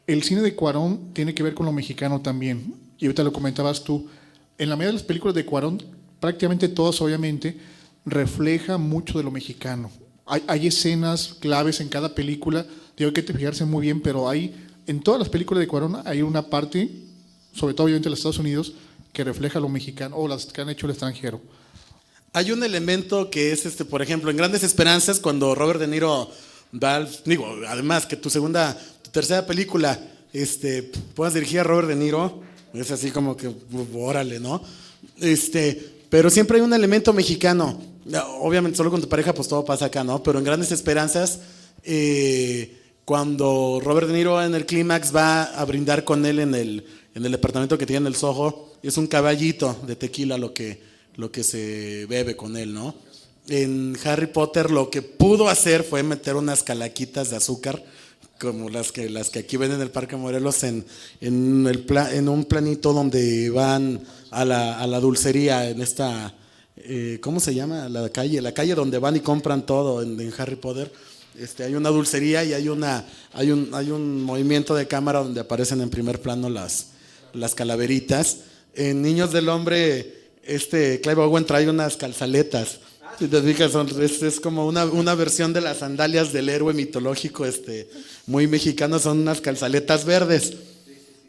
el cine de Cuarón tiene que ver con lo mexicano también, y ahorita lo comentabas tú. En la mayoría de las películas de Cuarón, prácticamente todas obviamente, refleja mucho de lo mexicano. Hay escenas claves en cada película, hay que fijarse muy bien, pero en todas las películas de Cuarón hay una parte, sobre todo obviamente en los Estados Unidos, que refleja lo mexicano o las que han hecho el extranjero. Hay un elemento que es, por ejemplo, en Grandes Esperanzas, cuando Robert De Niro además que tu tercera película, puedas dirigir a Robert De Niro, es así como que, órale, ¿no? Pero siempre hay un elemento mexicano. Obviamente solo con tu pareja pues todo pasa acá, ¿no? Pero en Grandes Esperanzas, cuando Robert De Niro en el clímax va a brindar con él en el departamento que tiene en el Soho, es un caballito de tequila lo que se bebe con él, ¿no? En Harry Potter lo que pudo hacer fue meter unas calaquitas de azúcar, como las que aquí ven en el Parque Morelos, en un planito donde van a la dulcería, en esta, ¿cómo se llama? La calle donde van y compran todo en Harry Potter. Hay una dulcería y hay un movimiento de cámara donde aparecen en primer plano las calaveritas. En Niños del Hombre, Clive Owen trae unas calzaletas. Si te fijas, es como una versión de las sandalias del héroe mitológico, muy mexicano, son unas calzaletas verdes.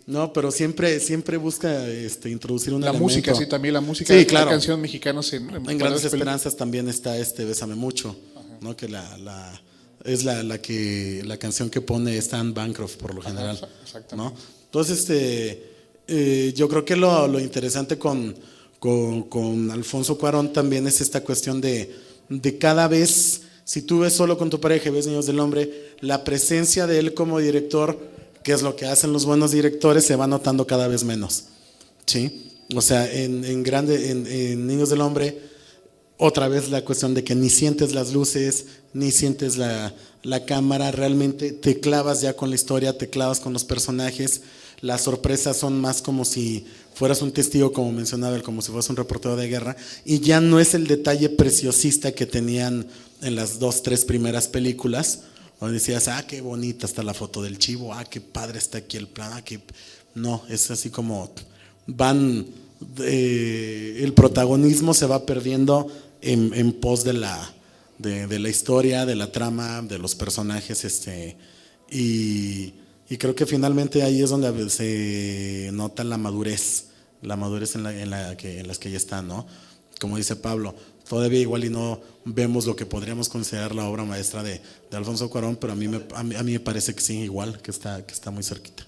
No, pero siempre busca introducir un elemento. Música, sí, también la música. Sí, claro. La canción mexicana en Grandes Esperanzas también está Bésame Mucho, ¿no? Que es la canción que pone Stan Bancroft por lo general, ¿no? Entonces, yo creo que lo interesante con con Alfonso Cuarón también es esta cuestión de cada vez, si tú ves Solo con tu pareja y ves Niños del Hombre, la presencia de él como director, que es lo que hacen los buenos directores, se va notando cada vez menos, ¿sí? O sea, en Niños del Hombre, otra vez la cuestión de que ni sientes las luces, ni sientes la cámara, realmente te clavas ya con la historia, te clavas con los personajes, las sorpresas son más como si fueras un testigo, como mencionaba él, como si fueras un reportero de guerra, y ya no es el detalle preciosista que tenían en las 2, 3 primeras películas, donde decías, qué bonita está la foto del chivo, qué padre está aquí el plan, no, es así como el protagonismo se va perdiendo en pos de la historia, de la trama, de los personajes, y creo que finalmente ahí es donde se nota la madurez en las que ya están, ¿no? Como dice Pablo, todavía igual y no vemos lo que podríamos considerar la obra maestra de Alfonso Cuarón, pero a mí me parece que sí, igual, que está muy cerquita.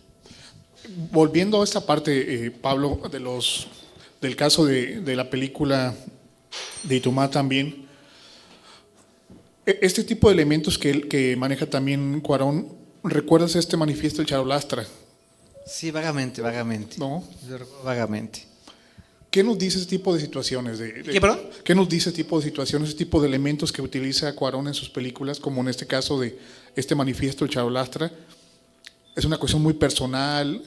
Volviendo a esta parte, Pablo, del caso de la película de Itumá también, este tipo de elementos que maneja también Cuarón, ¿recuerdas este manifiesto del Charolastra? Sí, vagamente. ¿No? Yo recuerdo vagamente. ¿Qué nos dice ese tipo de situaciones? ¿Qué, perdón? ¿Qué nos dice ese tipo de situaciones, ese tipo de elementos que utiliza Cuarón en sus películas, como en este caso de este manifiesto del Charolastra? Es una cuestión muy personal.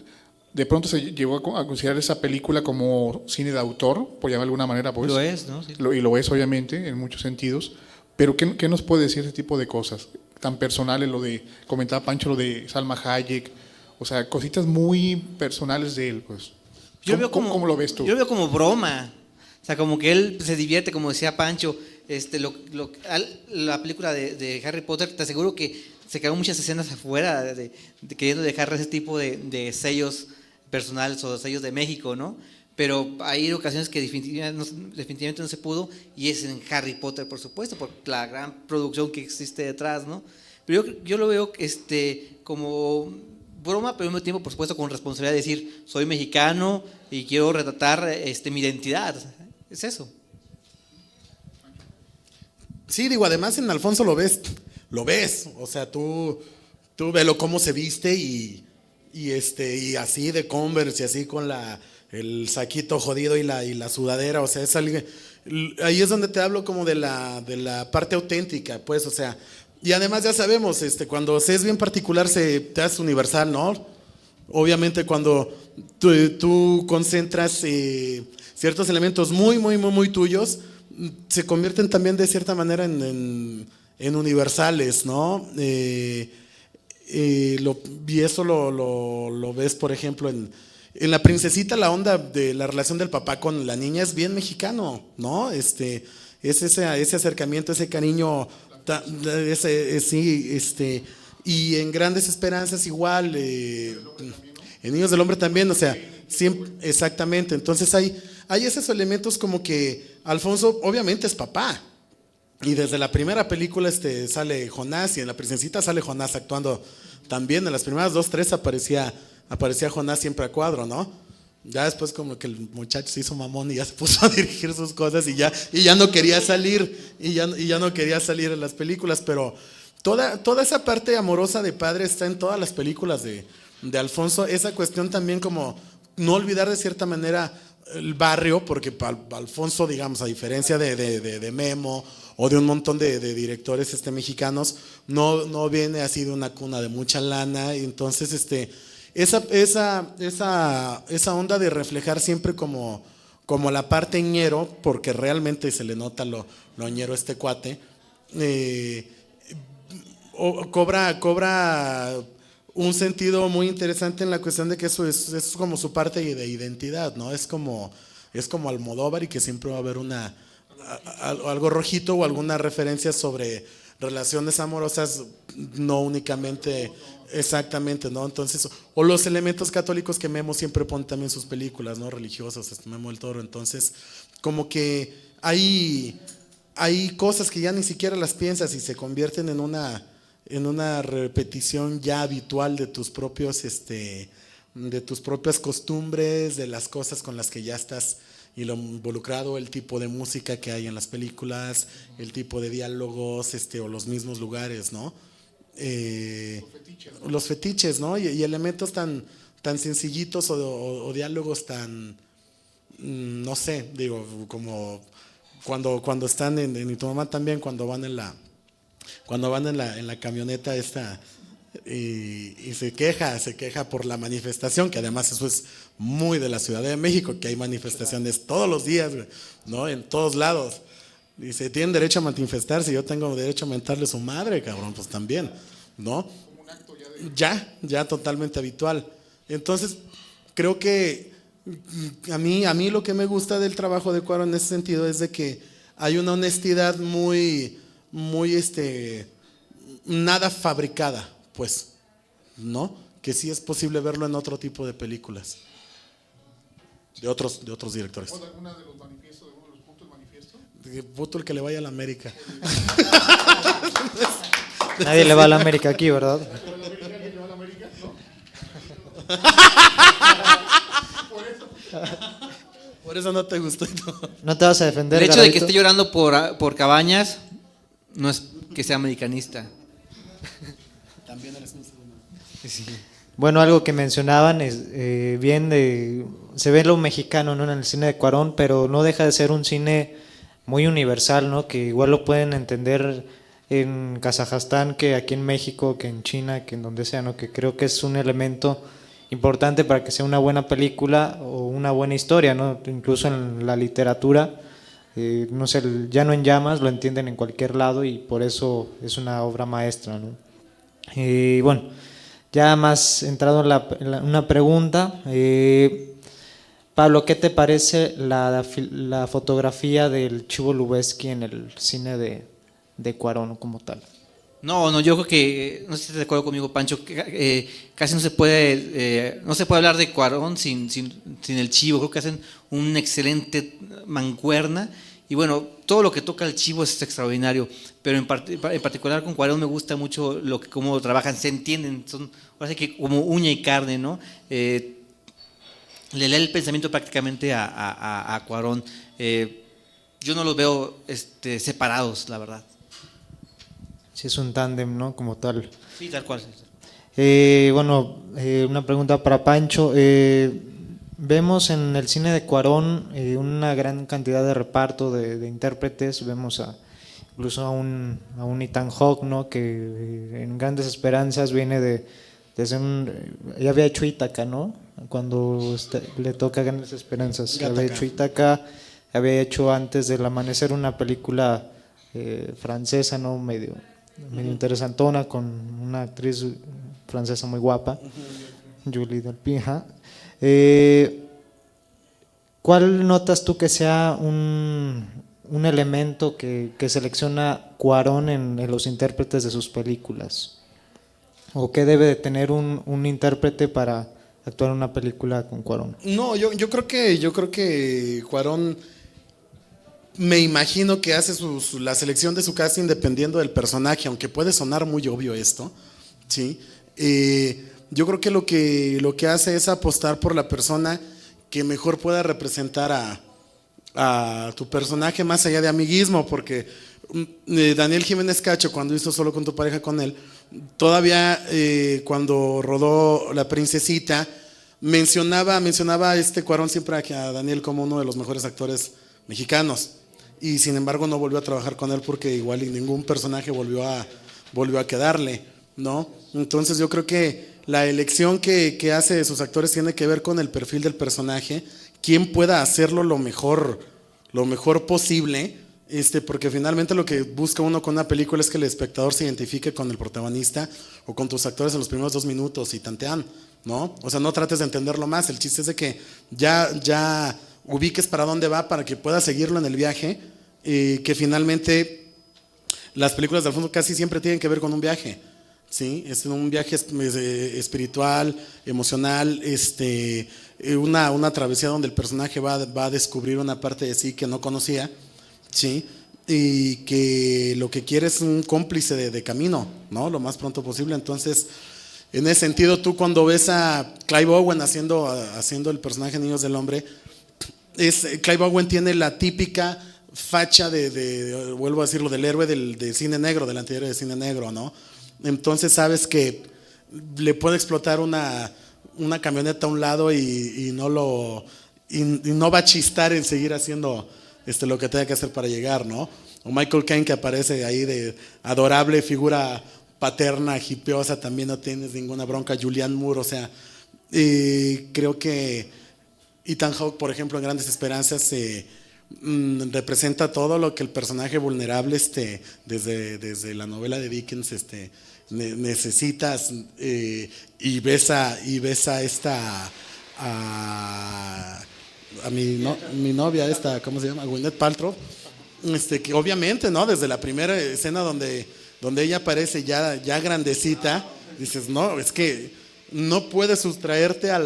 De pronto se llegó a considerar esa película como cine de autor, por llamar de alguna manera. Pues. Lo es, ¿no? Sí. Y lo es, obviamente, en muchos sentidos. Pero ¿qué nos puede decir ese tipo de cosas tan personales? Comentaba Pancho, lo de Salma Hayek, o sea, cositas muy personales de él, pues. ¿Cómo lo ves tú? Yo lo veo como broma. O sea, como que él se divierte, como decía Pancho. La película de Harry Potter, te aseguro que se quedaron muchas escenas afuera de queriendo dejar ese tipo de sellos personales o sellos de México, ¿no? Pero hay ocasiones que definitivamente no se pudo, y es en Harry Potter, por supuesto, por la gran producción que existe detrás, ¿no? Pero yo lo veo como broma, pero al mismo tiempo, por supuesto, con responsabilidad de decir, soy mexicano y quiero retratar mi identidad. Es eso. Sí, digo, además en Alfonso lo ves, o sea, tú velo cómo se viste y así de Converse y así con el saquito jodido y la sudadera, o sea, ahí es donde te hablo como de la parte auténtica, pues, o sea, y además ya sabemos, cuando se es bien particular te hace universal, ¿no? Obviamente cuando tú concentras ciertos elementos muy, muy, muy, muy tuyos, se convierten también de cierta manera en universales, ¿no? Y eso lo ves, por ejemplo, en La Princesita, la onda de la relación del papá con la niña es bien mexicano, ¿no? Es ese acercamiento, ese cariño, y en Grandes Esperanzas igual, en Niños del Hombre también, o sea, siempre, exactamente. Entonces hay esos elementos como que Alfonso obviamente es papá. Y desde la primera película sale Jonás, y en La Princesita sale Jonás actuando también. En las primeras 2, 3 aparecía Jonás siempre a cuadro, ¿no? Ya después como que el muchacho se hizo mamón y ya se puso a dirigir sus cosas y ya no quería salir, y ya no quería salir en las películas, pero toda esa parte amorosa de padre está en todas las películas de Alfonso. Esa cuestión también, como no olvidar de cierta manera el barrio, porque Alfonso, digamos, a diferencia de Memo o de un montón de directores mexicanos, no viene así de una cuna de mucha lana, y entonces esa onda de reflejar siempre como la parte ñero, porque realmente se le nota lo ñero a este cuate, cobra un sentido muy interesante en la cuestión de que eso es como su parte de identidad, ¿no? Es como Almodóvar, y que siempre va a haber algo rojito o alguna referencia sobre relaciones amorosas, no únicamente, exactamente, ¿no? Entonces, o los elementos católicos que Memo siempre pone también en sus películas, ¿no? Religiosas, Memo del Toro. Entonces, como que hay cosas que ya ni siquiera las piensas y se convierten en una repetición ya habitual de tus propias costumbres, de las cosas con las que ya estás y lo involucrado, el tipo de música que hay en las películas, el tipo de diálogos, o los mismos lugares, ¿no? Los fetiches, ¿no? Y elementos tan sencillitos o diálogos tan, no sé, digo, como cuando están y tu mamá también, cuando van en la camioneta esta y se queja por la manifestación, que además eso es muy de la Ciudad de México, que hay manifestaciones todos los días, ¿no? En todos lados. Dice, tienen derecho a manifestarse, yo tengo derecho a mentarle su madre, cabrón, pues también, ¿no? Ya totalmente habitual. Entonces, creo que a mí lo que me gusta del trabajo de Cuarón en ese sentido es de que hay una honestidad muy nada fabricada, pues, ¿no? Que sí es posible verlo en otro tipo de películas de otros directores. ¿Alguna de los manifiestos, de uno de los puntos del manifiesto? Voto el que le vaya a la América. Nadie le va a la América aquí, ¿verdad? Por eso no te gustó. No te vas a defender. El hecho de que Garavito? esté llorando por Cabañas no es que sea americanista. También eres un Sí. Bueno, algo que mencionaban es se ve lo mexicano, ¿no? En el cine de Cuarón, pero no deja de ser un cine muy universal, ¿no? Que igual lo pueden entender en Kazajstán, que aquí en México, que en China, que en donde sea, ¿no? Que creo que es un elemento importante para que sea una buena película o una buena historia, ¿no? Incluso en la literatura, no sé, el Llano en Llamas lo entienden en cualquier lado y por eso es una obra maestra, ¿no? Y bueno, ya más entrado en una pregunta, Pablo, ¿qué te parece la fotografía del Chivo Lubeski en el cine de Cuarón como tal? No, yo creo que, no sé si estás de acuerdo conmigo, Pancho, que, casi no se puede hablar de Cuarón sin el Chivo. Creo que hacen una excelente mancuerna y bueno, todo lo que toca el Chivo es extraordinario, pero en particular con Cuarón me gusta mucho cómo trabajan, se entienden, son ahora sí que como uña y carne, ¿no? Le lee el pensamiento prácticamente a Cuarón. Yo no los veo separados, la verdad. Sí, es un tándem, ¿no? Como tal. Sí, tal cual. Bueno, una pregunta para Pancho. Vemos en el cine de Cuarón una gran cantidad de reparto de intérpretes. Vemos incluso a un Ethan Hawke, ¿no? Que en Grandes Esperanzas viene de ser ya había hecho Ítaca, ¿no? Cuando le toca Grandes Esperanzas. Había hecho Ítaca, había hecho antes del Amanecer una película francesa, ¿no? Medio interesantona, con una actriz francesa muy guapa, Julie Delpy. ¿Cuál notas tú que sea un elemento que selecciona Cuarón en los intérpretes de sus películas? ¿O qué debe de tener un intérprete para actuar en una película con Cuarón? No, yo creo que Cuarón, me imagino que hace la selección de su casting dependiendo del personaje, aunque puede sonar muy obvio esto, ¿sí? Yo creo que lo que hace es apostar por la persona que mejor pueda representar a tu personaje más allá de amiguismo, porque Daniel Jiménez Cacho, cuando hizo Solo con tu pareja con él, todavía cuando rodó La Princesita, mencionaba a Cuarón siempre a Daniel como uno de los mejores actores mexicanos. Y sin embargo no volvió a trabajar con él porque igual y ningún personaje volvió a quedarle, ¿no? Entonces yo creo que la elección que hace de sus actores tiene que ver con el perfil del personaje, quién pueda hacerlo lo mejor posible, porque finalmente lo que busca uno con una película es que el espectador se identifique con el protagonista o con tus actores en los primeros 2 minutos y tantean, ¿no? O sea, no trates de entenderlo más, el chiste es de que ya ubiques para dónde va para que puedas seguirlo en el viaje, que finalmente las películas de Alfonso casi siempre tienen que ver con un viaje, ¿sí? Es un viaje espiritual, emocional, una travesía donde el personaje va a descubrir una parte de sí que no conocía, ¿sí? Y que lo que quiere es un cómplice de camino, ¿no? Lo más pronto posible. Entonces, en ese sentido, tú cuando ves a Clive Owen haciendo el personaje de Niños del Hombre, Clive Owen tiene la típica facha vuelvo a decirlo, del héroe del cine negro, del antihéroe de cine negro, ¿no? Entonces sabes que le puede explotar una camioneta a un lado y no va a chistar en seguir haciendo lo que tenga que hacer para llegar, ¿no? O Michael Caine, que aparece ahí de adorable figura paterna, hipiosa, también no tienes ninguna bronca. Julianne Moore, o sea, creo que Ethan Hawke, por ejemplo, en Grandes Esperanzas representa todo lo que el personaje vulnerable desde la novela de Dickens necesitas, y ves a mi novia ¿cómo se llama? Gwyneth Paltrow, que obviamente, ¿no? Desde la primera escena donde ella aparece ya grandecita, dices, no, es que no puedes sustraerte a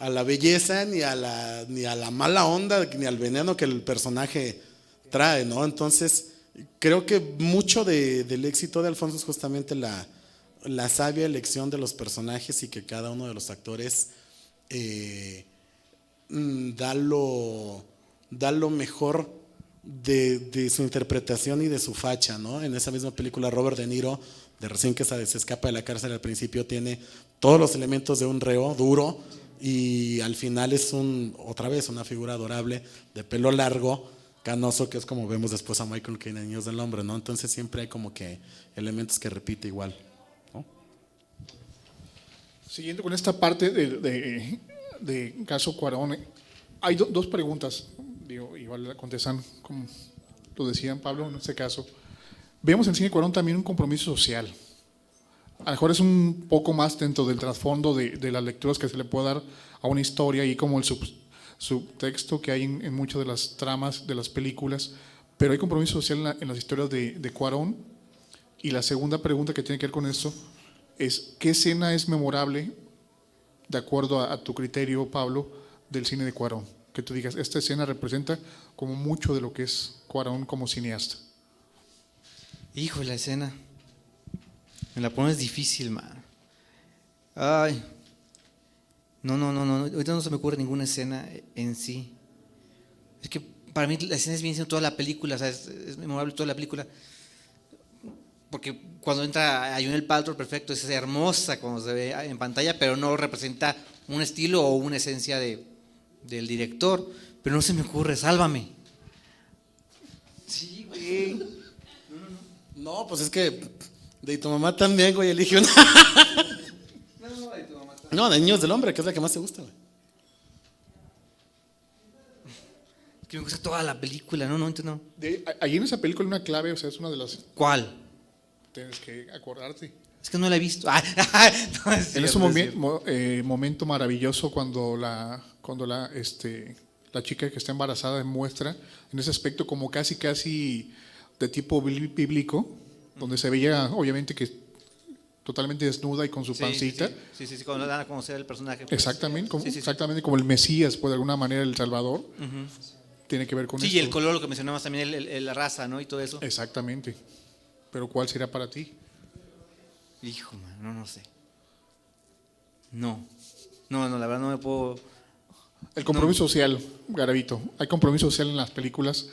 la belleza ni a la mala onda ni al veneno que el personaje trae, ¿no? Entonces creo que mucho del éxito de Alfonso es justamente la sabia elección de los personajes, y que cada uno de los actores da lo mejor de su interpretación y de su facha, ¿no? En esa misma película, Robert De Niro, de recién que se escapa de la cárcel al principio, tiene todos los elementos de un reo duro, y al final es otra vez una figura adorable de pelo largo, canoso, que es como vemos después a Michael Caine en Niños del Hombre, ¿no? Entonces siempre hay como que elementos que repite igual, ¿no? Siguiendo con esta parte de caso Cuarón, hay dos preguntas, digo, igual la contestan como lo decían Pablo en este caso. Vemos en el cine Cuarón también un compromiso social. A lo mejor es un poco más dentro del trasfondo de las lecturas que se le puede dar a una historia, y como el subtexto que hay en muchas de las tramas de las películas, pero hay compromiso social en las historias de Cuarón. Y la segunda pregunta que tiene que ver con esto es: ¿qué escena es memorable, de acuerdo a tu criterio, Pablo, del cine de Cuarón? Que tú digas, esta escena representa como mucho de lo que es Cuarón como cineasta. Hijo, la escena. Me la pones difícil, man. Ay. No. Ahorita no se me ocurre ninguna escena en sí. Es que para mí la escena es bien siendo toda la película, o sea, es memorable toda la película. Porque cuando entra Gwyneth Paltrow, perfecto, es hermosa cuando se ve en pantalla, pero no representa un estilo o una esencia del director. Pero no se me ocurre, sálvame. Sí, güey. No, pues es que de tu mamá también, güey, elige una. No, de tu mamá también. No, de Niños del Hombre, que es la que más te gusta, güey. Es que me gusta toda la película, no. Ahí en esa película hay una clave, o sea, es una de las... ¿Cuál? Tienes que acordarte. Es que no la he visto. No, es En cierto, ese momento maravilloso cuando la chica que está embarazada muestra en ese aspecto como casi de tipo bíblico, donde se veía obviamente que totalmente desnuda y con su pancita. Sí, cuando dan a conocer el personaje. Pues. Exactamente, Sí. exactamente como el Mesías, pues de alguna manera el Salvador. Uh-huh. Tiene que ver con eso. Sí, y el color, lo que mencionabas también, la raza, ¿no? Y todo eso. Exactamente. Pero ¿cuál será para ti? Hijo, man, no sé. No, la verdad no me puedo... El compromiso social, Garavito. Hay compromiso social en las películas.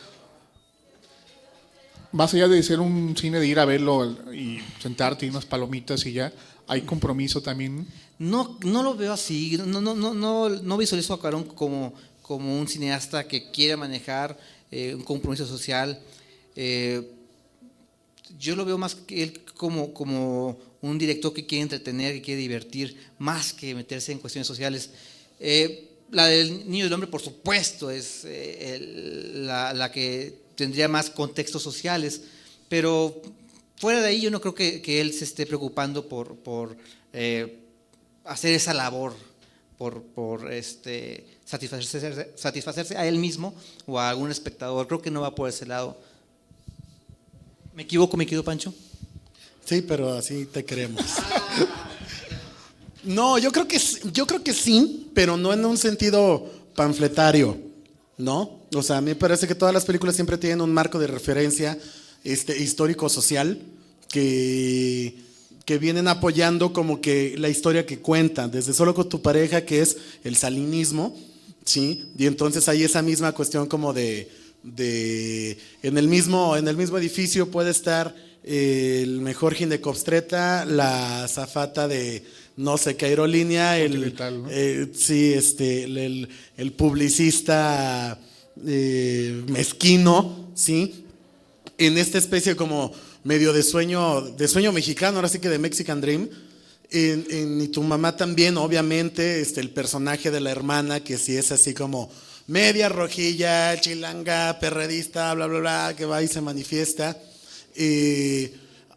Más allá de ser un cine de ir a verlo y sentarte y unas palomitas y ya, hay compromiso también. No lo veo así. No visualizo a Cuarón como un cineasta que quiere manejar un compromiso social. Yo lo veo más que él como un director que quiere entretener, que quiere divertir, más que meterse en cuestiones sociales. La del Niño del Hombre, por supuesto, es la que tendría más contextos sociales, pero fuera de ahí yo no creo que él se esté preocupando por hacer esa labor, por satisfacerse a él mismo o a algún espectador. Creo que no va por ese lado. ¿Me equivoco, Pancho? Sí, pero así te queremos. No, yo creo que sí, pero no en un sentido panfletario, ¿no? O sea, a mí me parece que todas las películas siempre tienen un marco de referencia histórico-social que vienen apoyando como que la historia que cuentan, desde Solo con tu pareja, que es el salinismo, ¿sí? Y entonces hay esa misma cuestión como en el mismo edificio puede estar el mejor ginecobstetra, la azafata de no sé qué aerolínea, Continental, ¿no? sí, el publicista mezquino, ¿sí? En esta especie como medio de sueño mexicano, ahora sí que de Mexican Dream. Y tu mamá también, obviamente, el personaje de la hermana, que sí es así como media rojilla, chilanga, perredista, bla, bla, bla, que va y se manifiesta.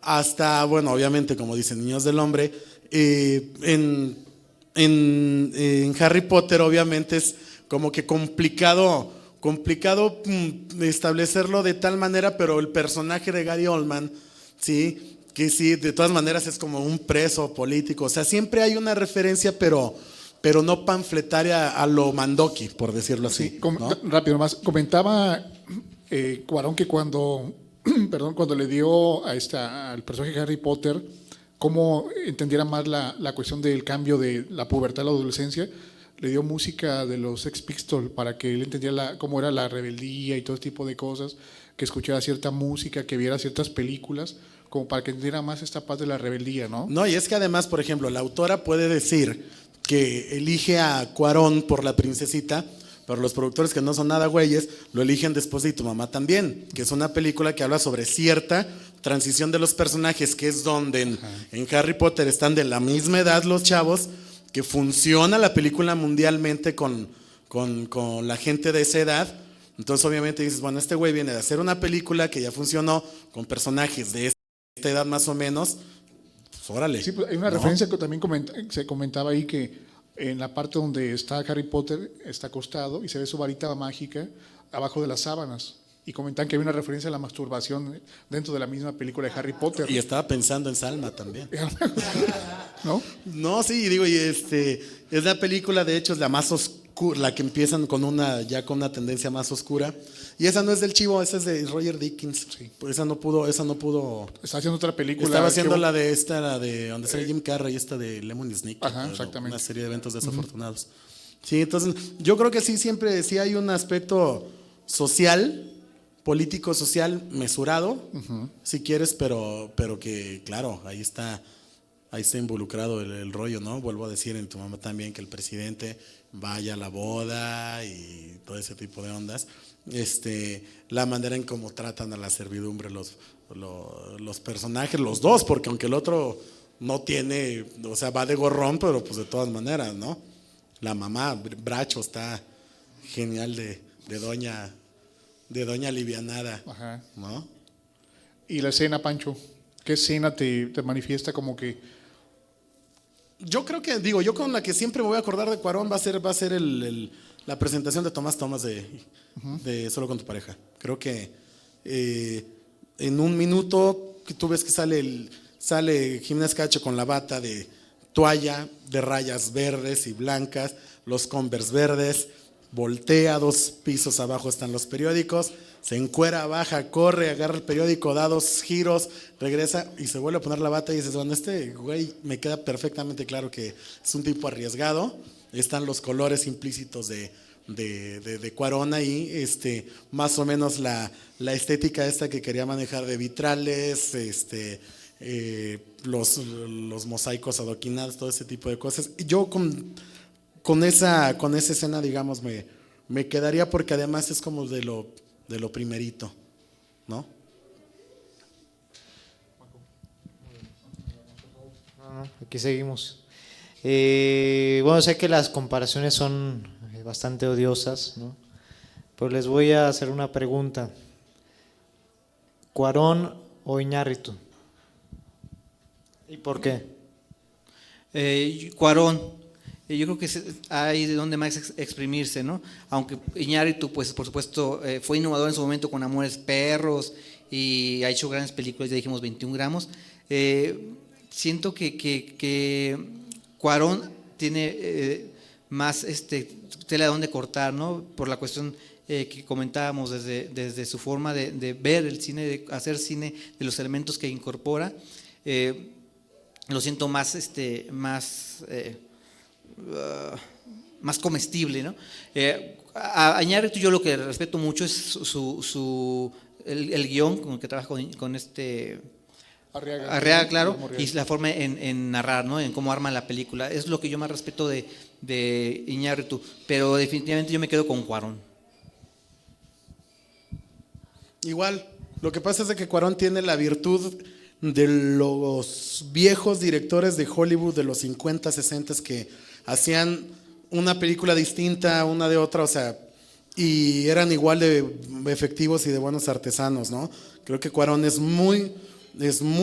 Hasta, bueno, obviamente, como dicen Niños del Hombre, en Harry Potter, obviamente, es como que complicado establecerlo de tal manera, pero el personaje de Gary Oldman, ¿sí? Que sí, de todas maneras es como un preso político, o sea, siempre hay una referencia, pero no panfletaria a lo Mandoki, por decirlo así. Sí, ¿no? rápido más. Comentaba Cuarón que cuando, perdón, cuando le dio al personaje de Harry Potter, cómo entendiera más la cuestión del cambio de la pubertad a la adolescencia, le dio música de los Sex Pistols para que él entendiera cómo era la rebeldía y todo ese tipo de cosas, que escuchara cierta música, que viera ciertas películas, como para que entendiera más esta parte de la rebeldía, ¿no? No, y es que además, por ejemplo, la autora puede decir que elige a Cuarón por la princesita, pero los productores que no son nada güeyes lo eligen después de Y tu mamá también, que es una película que habla sobre cierta transición de los personajes, que es donde en Harry Potter están de la misma edad los chavos, que funciona la película mundialmente con la gente de esa edad. Entonces obviamente dices, bueno, este güey viene de hacer una película que ya funcionó con personajes de esta edad más o menos, pues órale. Sí, pues hay una referencia que también se comentaba ahí, que en la parte donde está Harry Potter está acostado y se ve su varita mágica abajo de las sábanas. Y comentan que hay una referencia a la masturbación dentro de la misma película de Harry Potter. Y estaba pensando en Salma también. ¿No? No, sí, digo, y es la película, de hecho, es la más oscura, la que empiezan con una tendencia más oscura. Y esa no es del Chivo, esa es de Roger Dickens. Sí. Pues esa no pudo. Está haciendo otra película. Estaba haciendo la de donde sale Jim Carrey, esta de Lemon Snicket. Ajá, exactamente. Una serie de eventos desafortunados. Sí, entonces, yo creo que sí, siempre, sí hay un aspecto social, político social mesurado, si quieres, pero que, claro, ahí está involucrado el rollo, ¿no? Vuelvo a decir en Tu mamá también, que el presidente vaya a la boda y todo ese tipo de ondas. La manera en cómo tratan a la servidumbre los personajes, los dos, porque aunque el otro no tiene, o sea, va de gorrón, pero pues de todas maneras, ¿no? La mamá, Bracho, está genial de doña alivianada, Ajá. ¿no? Y la escena, Pancho, ¿qué escena te manifiesta como que? Yo creo que, yo con la que siempre me voy a acordar de Cuarón va a ser la presentación de Tomás Thomas de Solo con tu pareja. Creo que en un minuto que tú ves que sale Jiménez Cacho con la bata de toalla de rayas verdes y blancas, los Converse verdes, voltea 2 pisos abajo están los periódicos, se encuera, baja, corre, agarra el periódico, da 2 giros, regresa y se vuelve a poner la bata y dices, bueno, este güey me queda perfectamente claro que es un tipo arriesgado. Están los colores implícitos de Cuarón ahí, más o menos la estética esta que quería manejar de vitrales, los mosaicos adoquinados, todo ese tipo de cosas. Yo con esa escena, digamos, me quedaría, porque además es como de lo primerito, ¿no? Aquí seguimos. Bueno, sé que las comparaciones son bastante odiosas, ¿no? Pero les voy a hacer una pregunta. ¿Cuarón o Iñárritu? ¿Y por qué? Cuarón. Yo creo que hay de donde más exprimirse, ¿no? Aunque Iñárritu, pues por supuesto, fue innovador en su momento con Amores Perros y ha hecho grandes películas, ya dijimos 21 gramos. Siento que Cuarón tiene más tela de donde cortar, ¿no? Por la cuestión que comentábamos desde su forma de ver el cine, de hacer cine, de los elementos que incorpora. Lo siento más más comestible, ¿no? A Iñárritu yo lo que respeto mucho es el guión con el que trabaja con Arriaga, claro, y la forma en narrar, ¿no? En cómo arma la película. Es lo que yo más respeto de Iñárritu, pero definitivamente yo me quedo con Cuarón. Igual, lo que pasa es de que Cuarón tiene la virtud de los viejos directores de Hollywood de los 50, 60 que hacían una película distinta una de otra, o sea, y eran igual de efectivos y de buenos artesanos, ¿no? Creo que Cuarón es muy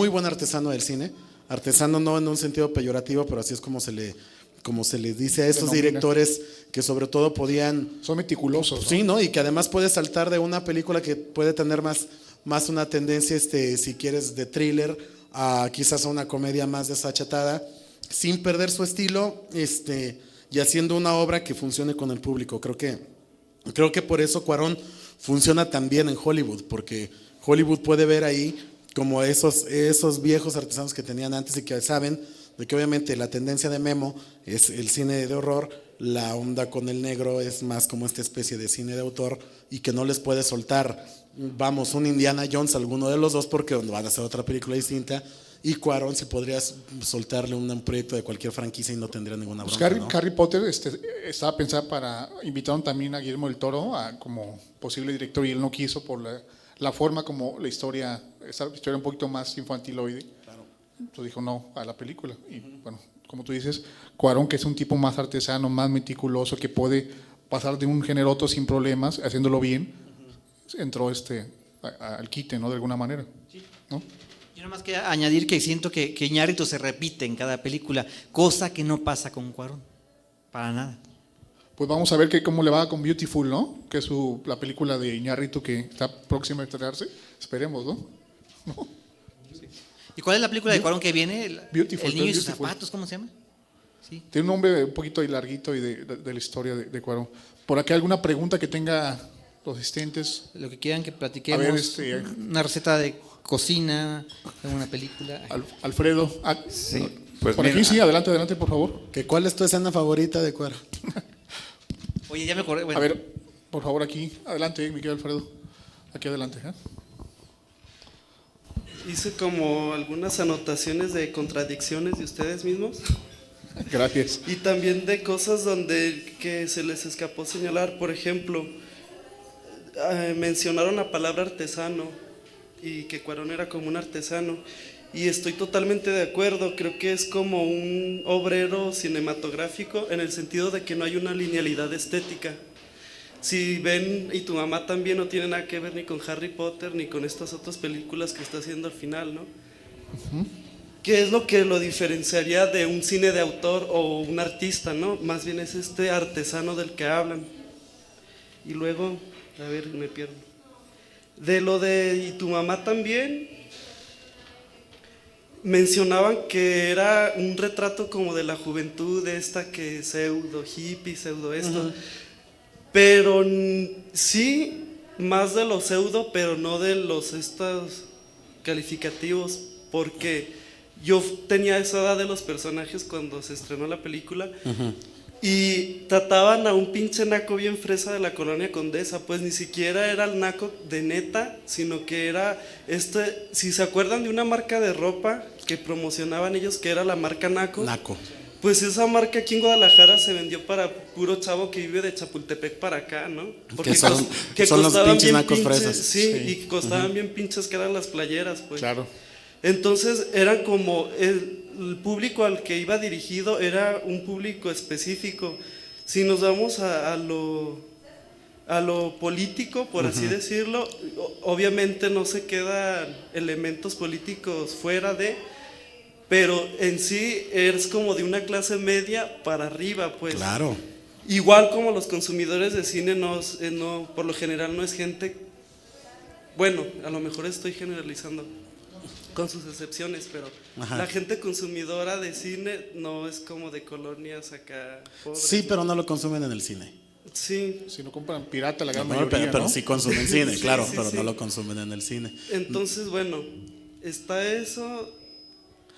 buen artesano del cine, artesano no en un sentido peyorativo, pero así es como se le dice a esos directores que sobre todo podían... Son meticulosos, ¿no? Sí, ¿no? Y que además puede saltar de una película que puede tener más una tendencia, si quieres, de thriller, a quizás a una comedia más desachatada, sin perder su estilo, y haciendo una obra que funcione con el público. Creo que por eso Cuarón funciona tan bien en Hollywood, porque Hollywood puede ver ahí como esos viejos artesanos que tenían antes y que saben de que obviamente la tendencia de Memo es el cine de horror, la onda con el negro es más como esta especie de cine de autor y que no les puede soltar, vamos, un Indiana Jones, alguno de los dos, porque van a hacer otra película distinta, y Cuarón si podrías soltarle un proyecto de cualquier franquicia y no tendría ninguna bronca, Pues ¿no? Harry Potter estaba pensada invitaron también a Guillermo del Toro como posible director y él no quiso por la forma como esa historia un poquito más infantiloide. Claro. Entonces dijo no a la película. Y bueno, como tú dices, Cuarón, que es un tipo más artesano, más meticuloso, que puede pasar de un género a otro sin problemas, haciéndolo bien, entró al quite, ¿no? De alguna manera, ¿no? Yo nada más que añadir que siento que Iñárritu se repite en cada película, cosa que no pasa con Cuarón, para nada. Pues vamos a ver cómo le va con Beautiful, ¿no? Que es la película de Iñárritu que está próxima a estrenarse. Esperemos, ¿no? ¿No? ¿Y cuál es la película de Cuarón que viene? Beautiful, El niño y sus Beautiful. zapatos, ¿cómo se llama? Sí. Tiene un nombre un poquito ahí larguito y de la historia de Cuarón. ¿Por aquí alguna pregunta que tenga los asistentes? Lo que quieran que platiquemos. A ver, una receta de cocina, una película. Alfredo. Sí, pues por mira, aquí sí, adelante, por favor. ¿Cuál es tu escena favorita de Cuarón? Oye, ya me acordé. Bueno. A ver, por favor, aquí. Adelante, mi querido Alfredo. Aquí adelante. Hice como algunas anotaciones de contradicciones de ustedes mismos Gracias. y también de cosas que se les escapó señalar. Por ejemplo, mencionaron la palabra artesano y que Cuarón era como un artesano, y estoy totalmente de acuerdo. Creo que es como un obrero cinematográfico en el sentido de que no hay una linealidad estética. Si ven, y tu mamá también, no tiene nada que ver ni con Harry Potter ni con estas otras películas que está haciendo al final, ¿no? ¿Qué es lo que lo diferenciaría de un cine de autor o un artista, no? Más bien es este artesano del que hablan. Y luego, a ver, me pierdo. De lo de y tu mamá también, mencionaban que era un retrato como de la juventud, que pseudo hippie, pseudo esto. Pero sí, más de lo pseudo, pero no de estos calificativos, porque yo tenía esa edad de los personajes cuando se estrenó la película. Y trataban a un pinche naco bien fresa de la colonia Condesa, pues ni siquiera era el naco de neta, sino que era si se acuerdan de una marca de ropa que promocionaban ellos, que era la marca Naco. Pues esa marca aquí en Guadalajara se vendió para puro chavo que vive de Chapultepec para acá, ¿no? Porque son los pinches nacos fresas. Sí, y costaban bien pinches que eran las playeras, pues. Claro. Entonces eran como el público al que iba dirigido era un público específico. Si nos vamos a lo político, por así decirlo, obviamente no se quedan elementos políticos fuera pero en sí es como de una clase media para arriba, pues. Claro. Igual como los consumidores de cine por lo general no es gente, bueno, a lo mejor estoy generalizando con sus excepciones, pero la gente consumidora de cine no es como de colonias acá pobres. Sí, pero no lo consumen en el cine. Sí. Si no compran pirata la gran mayoría, pero ¿no? sí consumen cine, claro, sí, pero sí. no lo consumen en el cine. Entonces, bueno, está eso.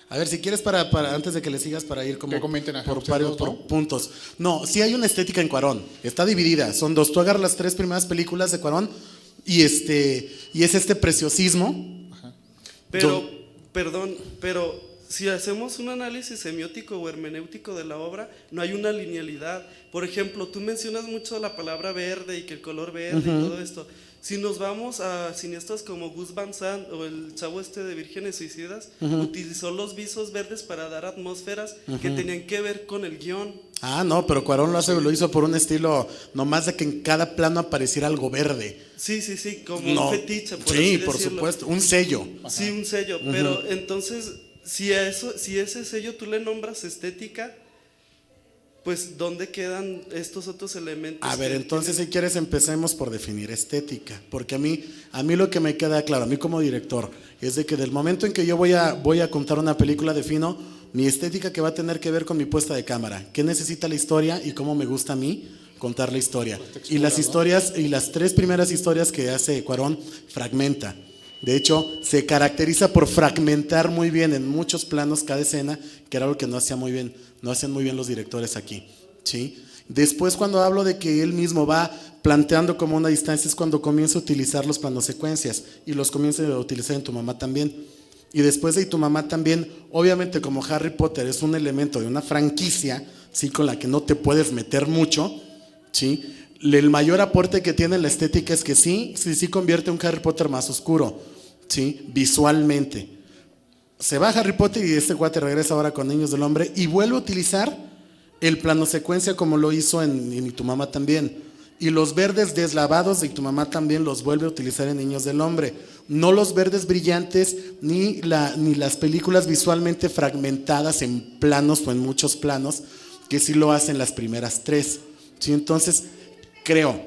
A ver, si quieres antes de que le sigas para ir como Que comenten, ajá, por ustedes varios dos, ¿no? puntos. No, sí hay una estética en Cuarón, está dividida, son dos. Tú agarras las 3 primeras películas de Cuarón y es este preciosismo. Pero, perdón, pero si hacemos un análisis semiótico o hermenéutico de la obra, no hay una linealidad. Por ejemplo, tú mencionas mucho la palabra verde y que el color verde y todo esto. Si nos vamos a cineastas como Gus Van Sant o el chavo de Vírgenes Suicidas, utilizó los visos verdes para dar atmósferas que tenían que ver con el guión. Ah, no, pero Cuarón lo hizo por un estilo nomás de que en cada plano apareciera algo verde. Sí, como No, un fetiche, por sí, así por decirlo. supuesto, un sello. Sí, un sello, pero entonces, si ese sello tú le nombras estética, pues ¿dónde quedan estos otros elementos? A ver, que entonces tienen? si quieres empecemos por definir estética, porque a mí lo que me queda claro, a mí como director, es de que del momento en que yo voy a contar una película, defino mi estética, que va a tener que ver con mi puesta de cámara, qué necesita la historia y cómo me gusta a mí contar la historia. Y las historias, y las 3 primeras historias que hace Cuarón, fragmenta. De hecho, se caracteriza por fragmentar muy bien en muchos planos cada escena, que era lo que no hacían muy bien los directores aquí, ¿sí? Después, cuando hablo de que él mismo va planteando como una distancia, es cuando comienza a utilizar los planos secuencias y los comienza a utilizar en Tu mamá también. Y después de Tu mamá también, obviamente como Harry Potter es un elemento de una franquicia, ¿sí? Con la que no te puedes meter mucho, ¿sí? El mayor aporte que tiene la estética es que sí convierte un Harry Potter más oscuro, ¿sí? Visualmente. Se va Harry Potter y este cuate regresa ahora con Niños del Hombre y vuelve a utilizar el plano secuencia como lo hizo en Tu mamá también. Y los verdes deslavados de Tu mamá también los vuelve a utilizar en Niños del Hombre. No los verdes brillantes ni las películas visualmente fragmentadas en planos o en muchos planos, que sí lo hacen las primeras 3. ¿Sí? Entonces, creo,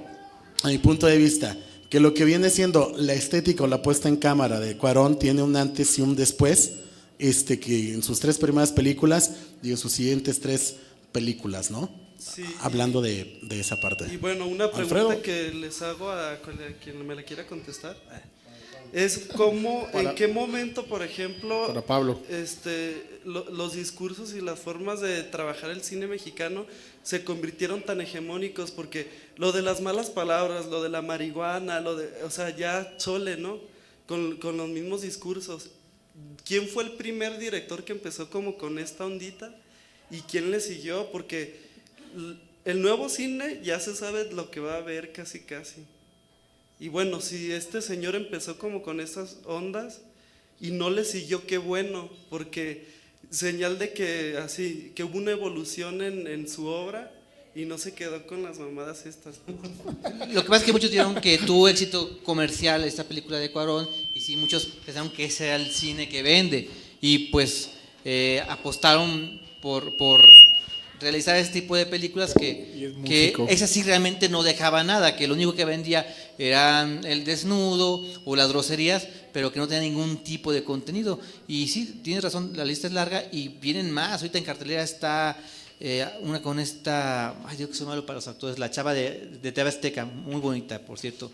a mi punto de vista, que lo que viene siendo la estética o la puesta en cámara de Cuarón tiene un antes y un después, que en sus 3 primeras películas y en sus siguientes 3 películas, ¿no? Sí, Hablando de esa parte. Y bueno, una pregunta Alfredo. que les hago a quien me la quiera contestar es cómo, en qué momento, por ejemplo, Para Pablo. los discursos y las formas de trabajar el cine mexicano se convirtieron tan hegemónicos, porque lo de las malas palabras, lo de la marihuana, o sea, ya chole, ¿no? Con los mismos discursos. ¿Quién fue el primer director que empezó como con esta ondita? ¿Y quién le siguió? Porque el nuevo cine ya se sabe lo que va a haber casi. Y bueno, si este señor empezó como con esas ondas y no le siguió, qué bueno, porque señal de que hubo una evolución en su obra y no se quedó con las mamadas estas. Lo que pasa es que muchos dijeron que tuvo éxito comercial esta película de Cuarón, y sí, muchos pensaron que ese era el cine que vende, y pues apostaron por realizar este tipo de películas que esas sí realmente no dejaba nada, que lo único que vendía eran el desnudo o las groserías, pero que no tenía ningún tipo de contenido. Y sí, tienes razón, la lista es larga y vienen más. Ahorita en cartelera está una con esta, ay Dios, que soy malo para los actores, la chava de TV Azteca, muy bonita, por cierto.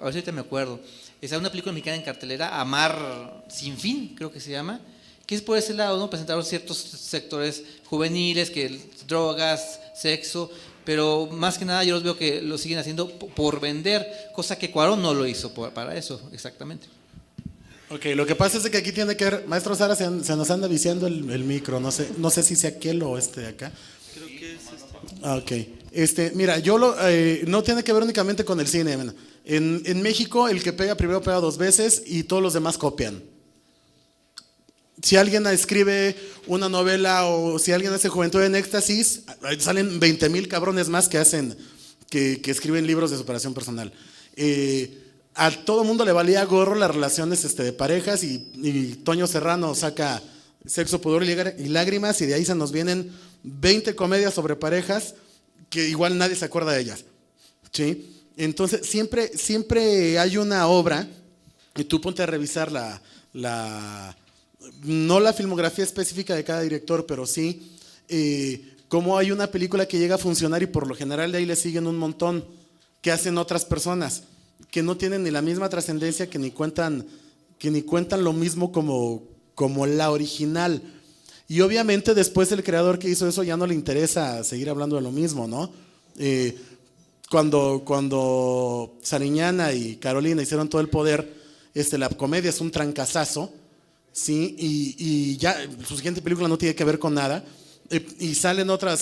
Ahorita me acuerdo. Está una película mexicana en cartelera, Amar sin fin, creo que se llama, que es por ese lado, ¿no? Presentaron ciertos sectores juveniles, que drogas, sexo, pero más que nada yo los veo que lo siguen haciendo por vender, cosa que Cuarón no lo hizo para eso, exactamente. Ok, lo que pasa es que aquí tiene que ver, maestro Sara, se nos anda viciando el micro, no sé si sea aquel o de acá. Creo que es Ok, mira, no tiene que ver únicamente con el cine. En México el que pega primero pega 2 veces y todos los demás copian. Si alguien escribe una novela o si alguien hace Juventud en Éxtasis, salen 20,000 cabrones más que escriben libros de superación personal. A todo mundo le valía gorro las relaciones de parejas y Toño Serrano saca Sexo, Pudor y Lágrimas, y de ahí se nos vienen 20 comedias sobre parejas que igual nadie se acuerda de ellas, ¿sí? Entonces siempre hay una obra, y tú ponte a revisar no la filmografía específica de cada director, pero sí cómo hay una película que llega a funcionar y por lo general de ahí le siguen un montón que hacen otras personas que no tienen ni la misma trascendencia, que ni cuentan lo mismo como como la original. Y obviamente después el creador que hizo eso ya no le interesa seguir hablando de lo mismo, ¿no? Cuando Sariñana y Carolina hicieron Todo el Poder, la comedia es un trancazazo, ¿sí? Y ya su siguiente película no tiene que ver con nada. Y salen otras,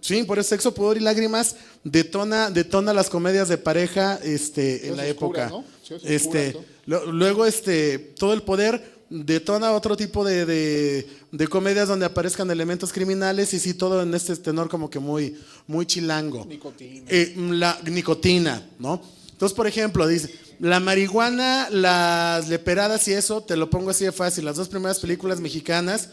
sí, por eso Sexo, Pudor y Lágrimas detona las comedias de pareja en la época, ¿no? Sí, es oscura, luego Todo el Poder detona otro tipo de comedias donde aparezcan elementos criminales y sí, todo en este tenor como que muy, muy chilango. Nicotina. La nicotina, ¿no? Entonces, por ejemplo, dice, la marihuana, las leperadas y eso, te lo pongo así de fácil. Las dos primeras películas mexicanas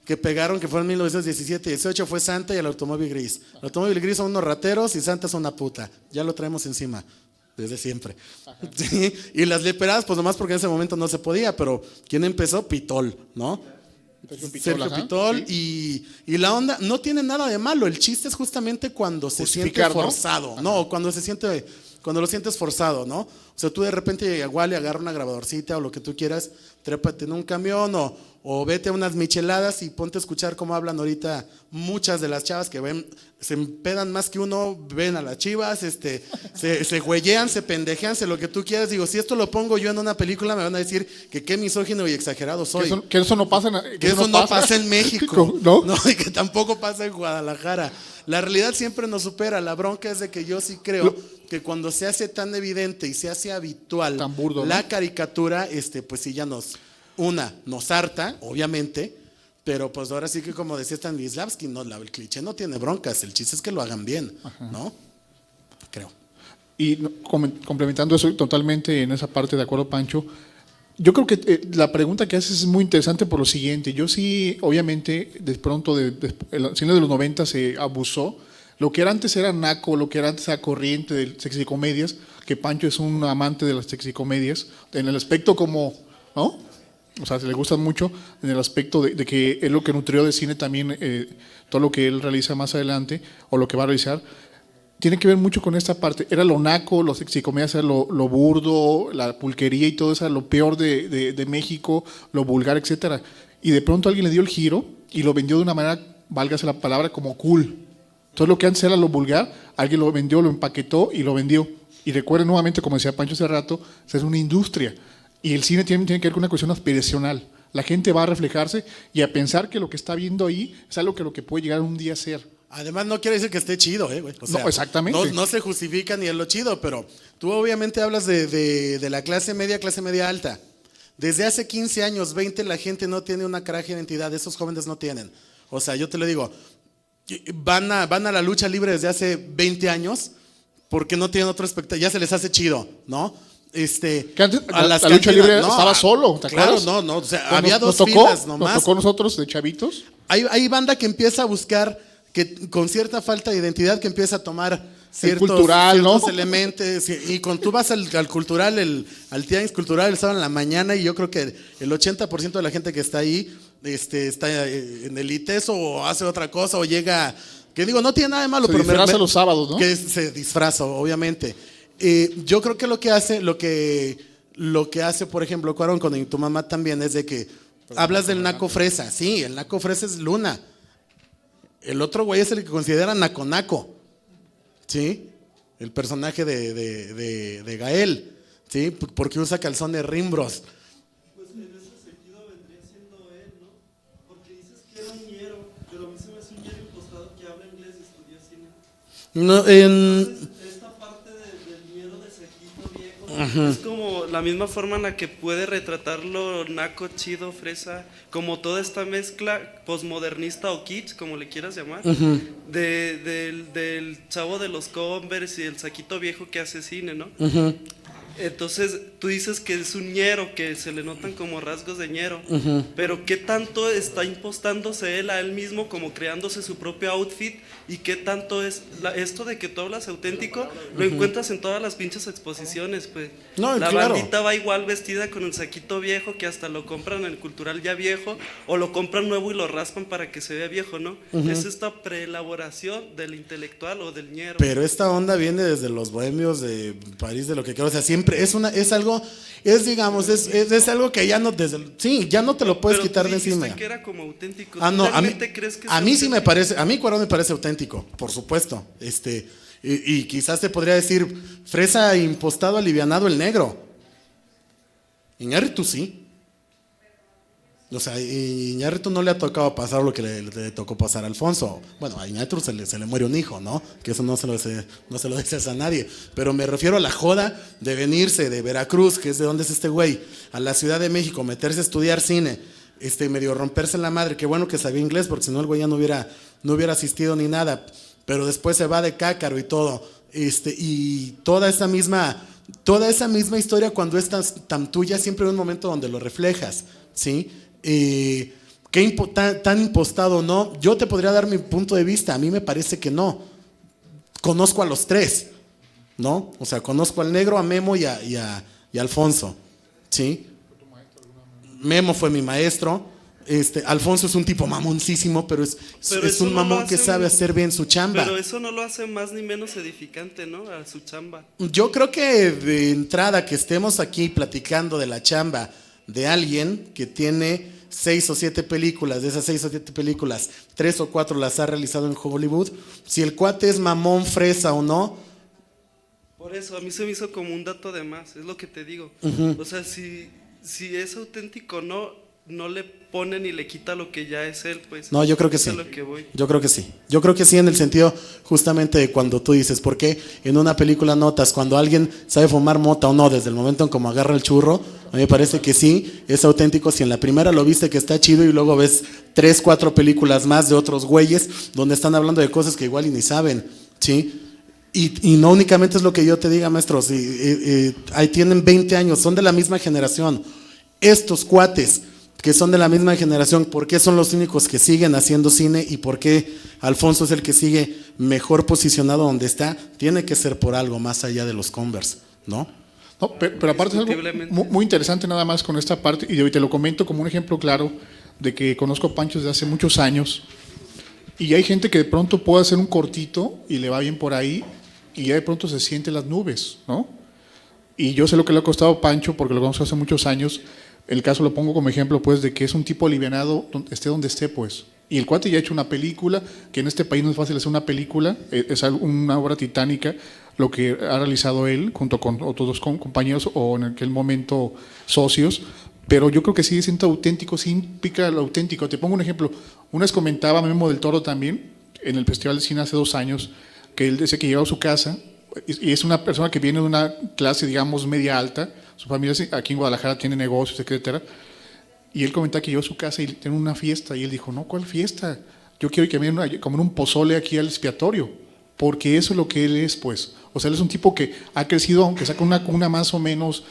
que pegaron, que fueron en 1917 y 18, fue Santa y El Automóvil Gris. El Automóvil Gris son unos rateros y Santa es una puta. Ya lo traemos encima, desde siempre. ¿Sí? Y las leperadas, pues nomás porque en ese momento no se podía, pero ¿quién empezó? Pitol, ¿no? Sergio Pitol, y la onda no tiene nada de malo. El chiste es justamente cuando se siente forzado, ¿no? Cuando lo sientes forzado, ¿no? O sea, tú de repente igual le agarra una grabadorcita o lo que tú quieras, trépate en un camión o vete a unas micheladas y ponte a escuchar cómo hablan ahorita muchas de las chavas que ven, se empedan más que uno, ven a las chivas, se güeyean, se pendejean, lo que tú quieras. Digo, si esto lo pongo yo en una película, me van a decir que qué misógino y exagerado soy. Que eso no pasa en México, ¿no? Y que tampoco pasa en Guadalajara. La realidad siempre nos supera. La bronca es de que yo sí creo que cuando se hace tan evidente y se hace habitual tan burdo, la ¿no? caricatura, pues sí ya nos harta, obviamente, pero pues ahora sí que como decía Stanislavski, no, el cliché no tiene broncas, el chiste es que lo hagan bien, ¿no? Creo. Y complementando eso totalmente en esa parte, de acuerdo, Pancho, yo creo que la pregunta que haces es muy interesante por lo siguiente. Yo sí, obviamente, de pronto, el cine de los 90 se abusó. Lo que era antes era naco, lo que era antes era corriente de sexicomedias, que Pancho es un amante de las sexicomedias, en el aspecto como, ¿no? O sea, se le gustan mucho en el aspecto de que es lo que nutrió de cine también, todo lo que él realiza más adelante, o lo que va a realizar, tiene que ver mucho con esta parte. Era lo naco, los sexicomedias era lo burdo, la pulquería y todo eso era lo peor de México, lo vulgar, etcétera. Y de pronto alguien le dio el giro y lo vendió de una manera, válgase la palabra, como cool. Todo lo que antes era lo vulgar, alguien lo vendió, lo empaquetó y lo vendió. Y recuerden nuevamente, como decía Pancho hace rato, es una industria. Y el cine tiene que ver con una cuestión aspiracional. La gente va a reflejarse y a pensar que lo que está viendo ahí es algo que lo que puede llegar un día a ser. Además, no quiere decir que esté chido, güey. O sea, no, exactamente. No se justifica ni es lo chido, pero tú obviamente hablas de la clase media alta. Desde hace 15 años, 20, la gente no tiene una caraja de identidad. Esos jóvenes no tienen. O sea, yo te lo digo, van a la lucha libre desde hace 20 años porque no tienen otro espectáculo. Ya se les hace chido, ¿no? Que antes, la lucha libre estaba solo, ¿te acuerdas? Claro, no, o sea, había dos filas nomás. Nos tocó nosotros de chavitos. Hay banda que empieza a buscar, que con cierta falta de identidad, que empieza a tomar ciertos elementos. Y cuando tú vas al cultural, al tianguis cultural el sábado en la mañana, y yo creo que el 80% de la gente que está ahí está en el ITESO o hace otra cosa o llega, que digo, no tiene nada de malo, se disfraza los sábados, ¿no? Que se disfraza, obviamente. Yo creo que lo que hace, por ejemplo, Cuarón con Tu Mamá también es de que hablas del naco fresa. Sí, el naco fresa es Luna. El otro güey es el que considera naco. ¿Sí? El personaje de Gael. ¿Sí? Porque usa calzones Rimbros. Pues en ese sentido vendría siendo él, ¿no? Porque dices que era un ñero, pero a mí se me hace un ñero impostado que habla inglés y estudia cine. No, Entonces, esta parte del ñero de saquito viejo es como la misma forma en la que puede retratar lo naco, chido, fresa, como toda esta mezcla posmodernista o kitsch, como le quieras llamar, del chavo de los Converse y el saquito viejo que hace cine, ¿no? Entonces tú dices que es un ñero, que se le notan como rasgos de ñero, pero ¿qué tanto está impostándose él a él mismo, como creándose su propio outfit? ¿Y qué tanto es esto de que tú hablas auténtico? Lo encuentras en todas las pinches exposiciones, pues. No, la claro. bandita va igual vestida con el saquito viejo, que hasta lo compran en el cultural ya viejo, o lo compran nuevo y lo raspan para que se vea viejo, ¿no? Es esta preelaboración del intelectual o del ñero. Pero esta onda viene desde los bohemios de París, de lo que quiero. O sea, siempre siempre es algo, digamos, es algo que ya no, ya no te lo puedes Pero quitar tú de dijiste encima. que era como auténtico. Ah, ¿Tú no, realmente crees que a sea mí sí me auténtico? parece, a mí Cuarón me parece auténtico, por supuesto. Y quizás te podría decir, fresa impostado, alivianado el negro. Iñárritu sí. O sea, Iñárritu no le ha tocado pasar lo que le tocó pasar a Alfonso. Bueno, a Iñárritu se le muere un hijo, ¿no? Que eso no se lo dices a nadie. Pero me refiero a la joda de venirse de Veracruz, que es de donde es este güey, a la Ciudad de México, meterse a estudiar cine, medio romperse la madre. Qué bueno que sabía inglés, porque si no el güey ya no hubiera asistido ni nada. Pero después se va de cácaro y todo. Y toda esa misma historia, cuando es tan tuya, siempre hay un momento donde lo reflejas, ¿sí? Tan impostado, ¿no? Yo te podría dar mi punto de vista, a mí me parece que no. Conozco a los tres, ¿no? O sea, conozco al negro, a Memo y a Alfonso, ¿sí? Memo fue mi maestro. Alfonso es un tipo mamoncísimo, pero es eso un no lo mamón que hace sabe hacer bien su chamba. Pero eso no lo hace más ni menos edificante, ¿no? A su chamba. Yo creo que de entrada que estemos aquí platicando de la chamba de alguien que tiene 6 o 7 películas, de esas 6 o 7 películas, 3 o 4 las ha realizado en Hollywood, si el cuate es mamón, fresa o no. Por eso, a mí se me hizo como un dato de más, es lo que te digo. O sea, si es auténtico no le pone ni le quita lo que ya es él, pues. No, yo creo que Es sí. a lo que voy. Yo creo que sí. Yo creo que sí, en el sentido justamente de cuando tú dices, ¿por qué en una película notas cuando alguien sabe fumar mota o no, desde el momento en como agarra el churro? A mí me parece que sí, es auténtico. Si en la primera lo viste que está chido y luego ves 3, 4 películas más de otros güeyes donde están hablando de cosas que igual y ni saben, ¿sí? Y no únicamente es lo que yo te diga, maestros, ahí tienen 20 años, son de la misma generación. Estos cuates que son de la misma generación, ¿por qué son los únicos que siguen haciendo cine y por qué Alfonso es el que sigue mejor posicionado donde está? Tiene que ser por algo más allá de los Converse, ¿no? No, pero aparte es algo muy interesante nada más con esta parte, y te lo comento como un ejemplo claro de que conozco a Pancho desde hace muchos años, y hay gente que de pronto puede hacer un cortito y le va bien por ahí, y ya de pronto se siente las nubes, ¿no? Y yo sé lo que le ha costado a Pancho porque lo conozco hace muchos años. El caso lo pongo como ejemplo, pues, de que es un tipo alivianado, esté donde esté, pues. Y el cuate ya ha hecho una película, que en este país no es fácil hacer una película, es una obra titánica, lo que ha realizado él, junto con otros dos compañeros, o en aquel momento socios, pero yo creo que sigue siendo auténtico, sí implica lo auténtico. Te pongo un ejemplo, una vez comentaba Memo del Toro también, en el Festival de Cine hace 2 años, que él decía que llegaba a su casa, y es una persona que viene de una clase, digamos, media alta. Su familia aquí en Guadalajara tiene negocios, etcétera. Y él comentaba que llegó a su casa y tiene una fiesta. Y él dijo, no, ¿cuál fiesta? Yo quiero que me comer un pozole aquí al expiatorio. Porque eso es lo que él es, pues. O sea, él es un tipo que ha crecido, aunque saca una cuna más o menos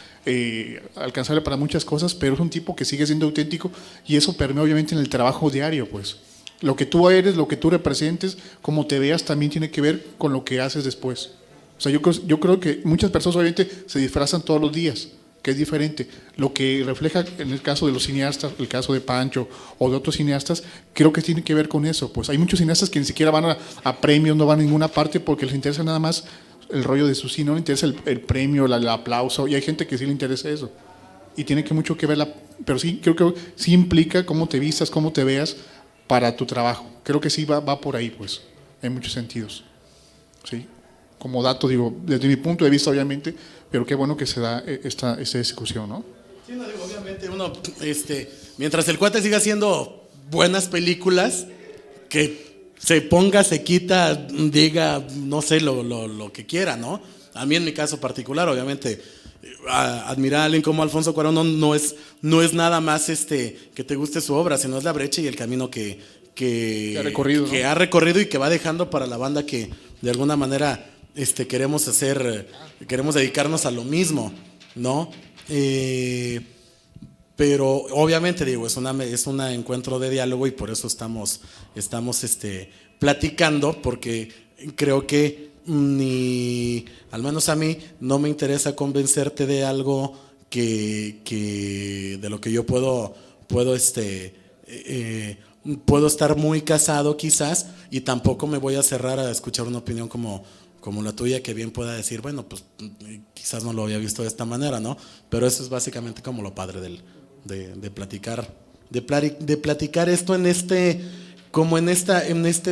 alcanzable para muchas cosas, pero es un tipo que sigue siendo auténtico y eso permea obviamente en el trabajo diario, pues. Lo que tú eres, lo que tú representes, cómo te veas, también tiene que ver con lo que haces después. O sea, yo creo que muchas personas obviamente se disfrazan todos los días, que es diferente. Lo que refleja en el caso de los cineastas, el caso de Pancho o de otros cineastas, creo que tiene que ver con eso. Pues hay muchos cineastas que ni siquiera van a premios, no van a ninguna parte porque les interesa nada más el rollo de su cine, no les interesa el premio, el aplauso, y hay gente que sí le interesa eso. Y tiene que mucho que ver, pero sí, creo que sí implica cómo te vistas, cómo te veas para tu trabajo. Creo que sí va por ahí, pues, en muchos sentidos. ¿Sí? Como dato, digo, desde mi punto de vista, obviamente, pero qué bueno que se da esta discusión, ¿no? Sí, no, digo, obviamente uno, mientras el cuate siga haciendo buenas películas, que se ponga, se quita, diga, no sé, lo que quiera, ¿no? A mí en mi caso particular, obviamente, admirar a alguien como Alfonso Cuarón no es nada más que te guste su obra, sino es la brecha y el camino que ha recorrido, ¿no? Que ha recorrido y que va dejando para la banda que de alguna manera queremos dedicarnos a lo mismo, ¿no? Pero obviamente digo, es un encuentro de diálogo y por eso estamos platicando, porque creo que al menos a mí no me interesa convencerte de algo que de lo que yo puedo estar muy casado quizás, y tampoco me voy a cerrar a escuchar una opinión como como la tuya, que bien pueda decir, bueno, pues quizás no lo había visto de esta manera, ¿no? Pero eso es básicamente como lo padre de platicar, de platicar esto en este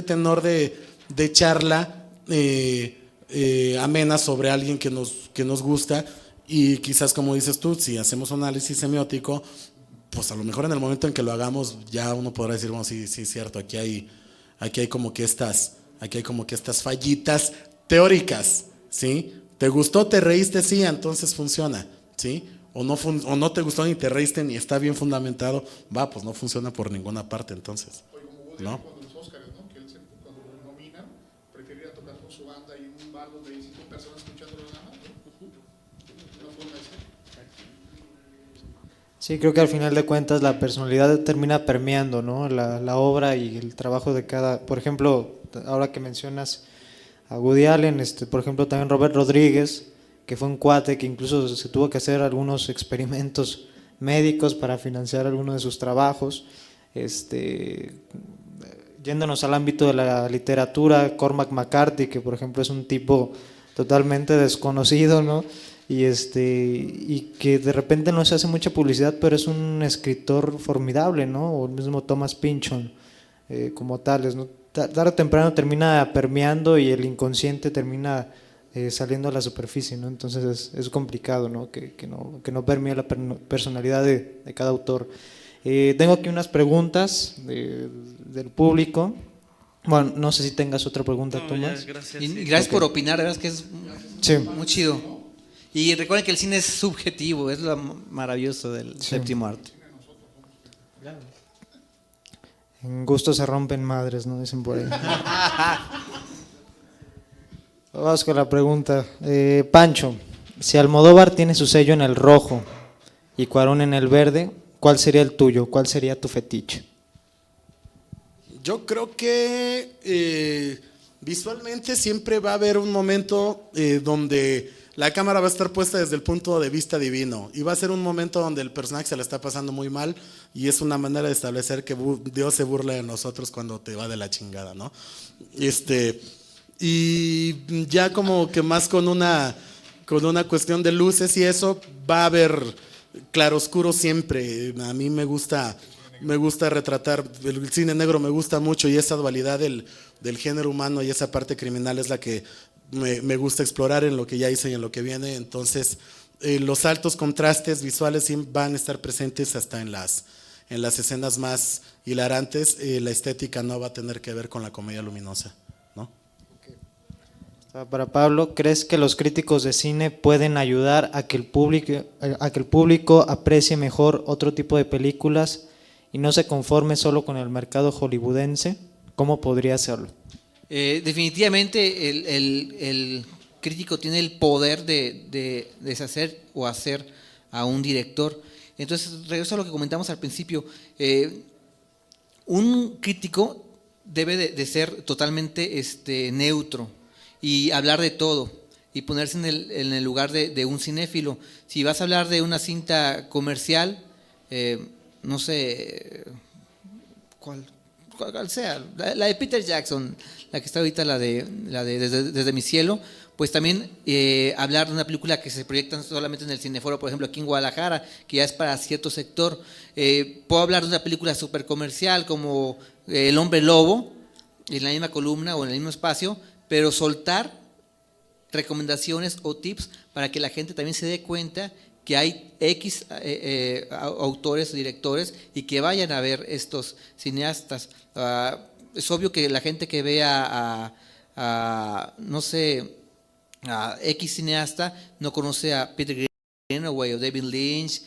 tenor de charla amena sobre alguien que nos gusta. Y quizás, como dices tú, si hacemos un análisis semiótico, pues a lo mejor en el momento en que lo hagamos ya uno podrá decir, bueno, sí, es cierto, aquí hay como que estas fallitas teóricas, ¿sí? ¿Te gustó, te reíste? Sí, entonces funciona, ¿sí? O no te gustó ni te reíste ni está bien fundamentado, pues no funciona por ninguna parte entonces, ¿no? Cuando los Óscares, ¿no? Que él cuando lo nominan, prefiere ir a tocar con su banda y en un bar donde hay 5 personas escuchándolo nada más, ¿no? Una forma de ser. Sí, creo que al final de cuentas la personalidad termina permeando, ¿no? La obra y el trabajo de cada. Por ejemplo, ahora que mencionas a Woody Allen, por ejemplo, también Robert Rodríguez, que fue un cuate que incluso se tuvo que hacer algunos experimentos médicos para financiar algunos de sus trabajos. Yéndonos al ámbito de la literatura, Cormac McCarthy, que por ejemplo es un tipo totalmente desconocido, ¿no? Y que de repente no se hace mucha publicidad, pero es un escritor formidable, ¿no? O el mismo Thomas Pynchon, como tales, ¿no? Tarde o temprano termina permeando y el inconsciente termina saliendo a la superficie, ¿no? Entonces es complicado, ¿no? Que no permee la personalidad de cada autor. Tengo aquí unas preguntas del público. Bueno, no sé si tengas otra pregunta, No, Tomás. ya, gracias. Y Sí. gracias por opinar, de verdad es que es Sí. muy chido. Y recuerden que el cine es subjetivo, es lo maravilloso del séptimo arte. En gusto se rompen madres, ¿no? Dicen por ahí. Vamos con la pregunta. Pancho, si Almodóvar tiene su sello en el rojo y Cuarón en el verde, ¿cuál sería el tuyo? ¿Cuál sería tu fetiche? Yo creo que visualmente siempre va a haber un momento donde la cámara va a estar puesta desde el punto de vista divino y va a ser un momento donde el personaje se le está pasando muy mal y es una manera de establecer que Dios se burla de nosotros cuando te va de la chingada, ¿no? Y ya como que más con una cuestión de luces y eso, va a haber claroscuro siempre. A mí me gusta retratar, el cine negro me gusta mucho y esa dualidad del género humano y esa parte criminal es la que me gusta explorar en lo que ya hice y en lo que viene. Entonces los altos contrastes visuales van a estar presentes hasta en las escenas más hilarantes. La estética no va a tener que ver con la comedia luminosa, ¿no? Para Pablo, ¿crees que los críticos de cine pueden ayudar a que el público aprecie mejor otro tipo de películas y no se conforme solo con el mercado hollywoodense? ¿Cómo podría hacerlo? Definitivamente el crítico tiene el poder de deshacer o hacer a un director. Entonces, regreso a lo que comentamos al principio. Un crítico debe de ser totalmente neutro y hablar de todo y ponerse en el lugar de un cinéfilo. Si vas a hablar de una cinta comercial, no sé cuál sea, la de Peter Jackson, la que está ahorita, la de Desde mi cielo, pues también hablar de una película que se proyecta solamente en el Cineforo, por ejemplo aquí en Guadalajara, que ya es para cierto sector. Puedo hablar de una película súper comercial como El hombre lobo, en la misma columna o en el mismo espacio, pero soltar recomendaciones o tips para que la gente también se dé cuenta que hay X autores o directores y que vayan a ver estos cineastas. Es obvio que la gente que vea no sé, a X cineasta no conoce a Peter Greenaway o David Lynch.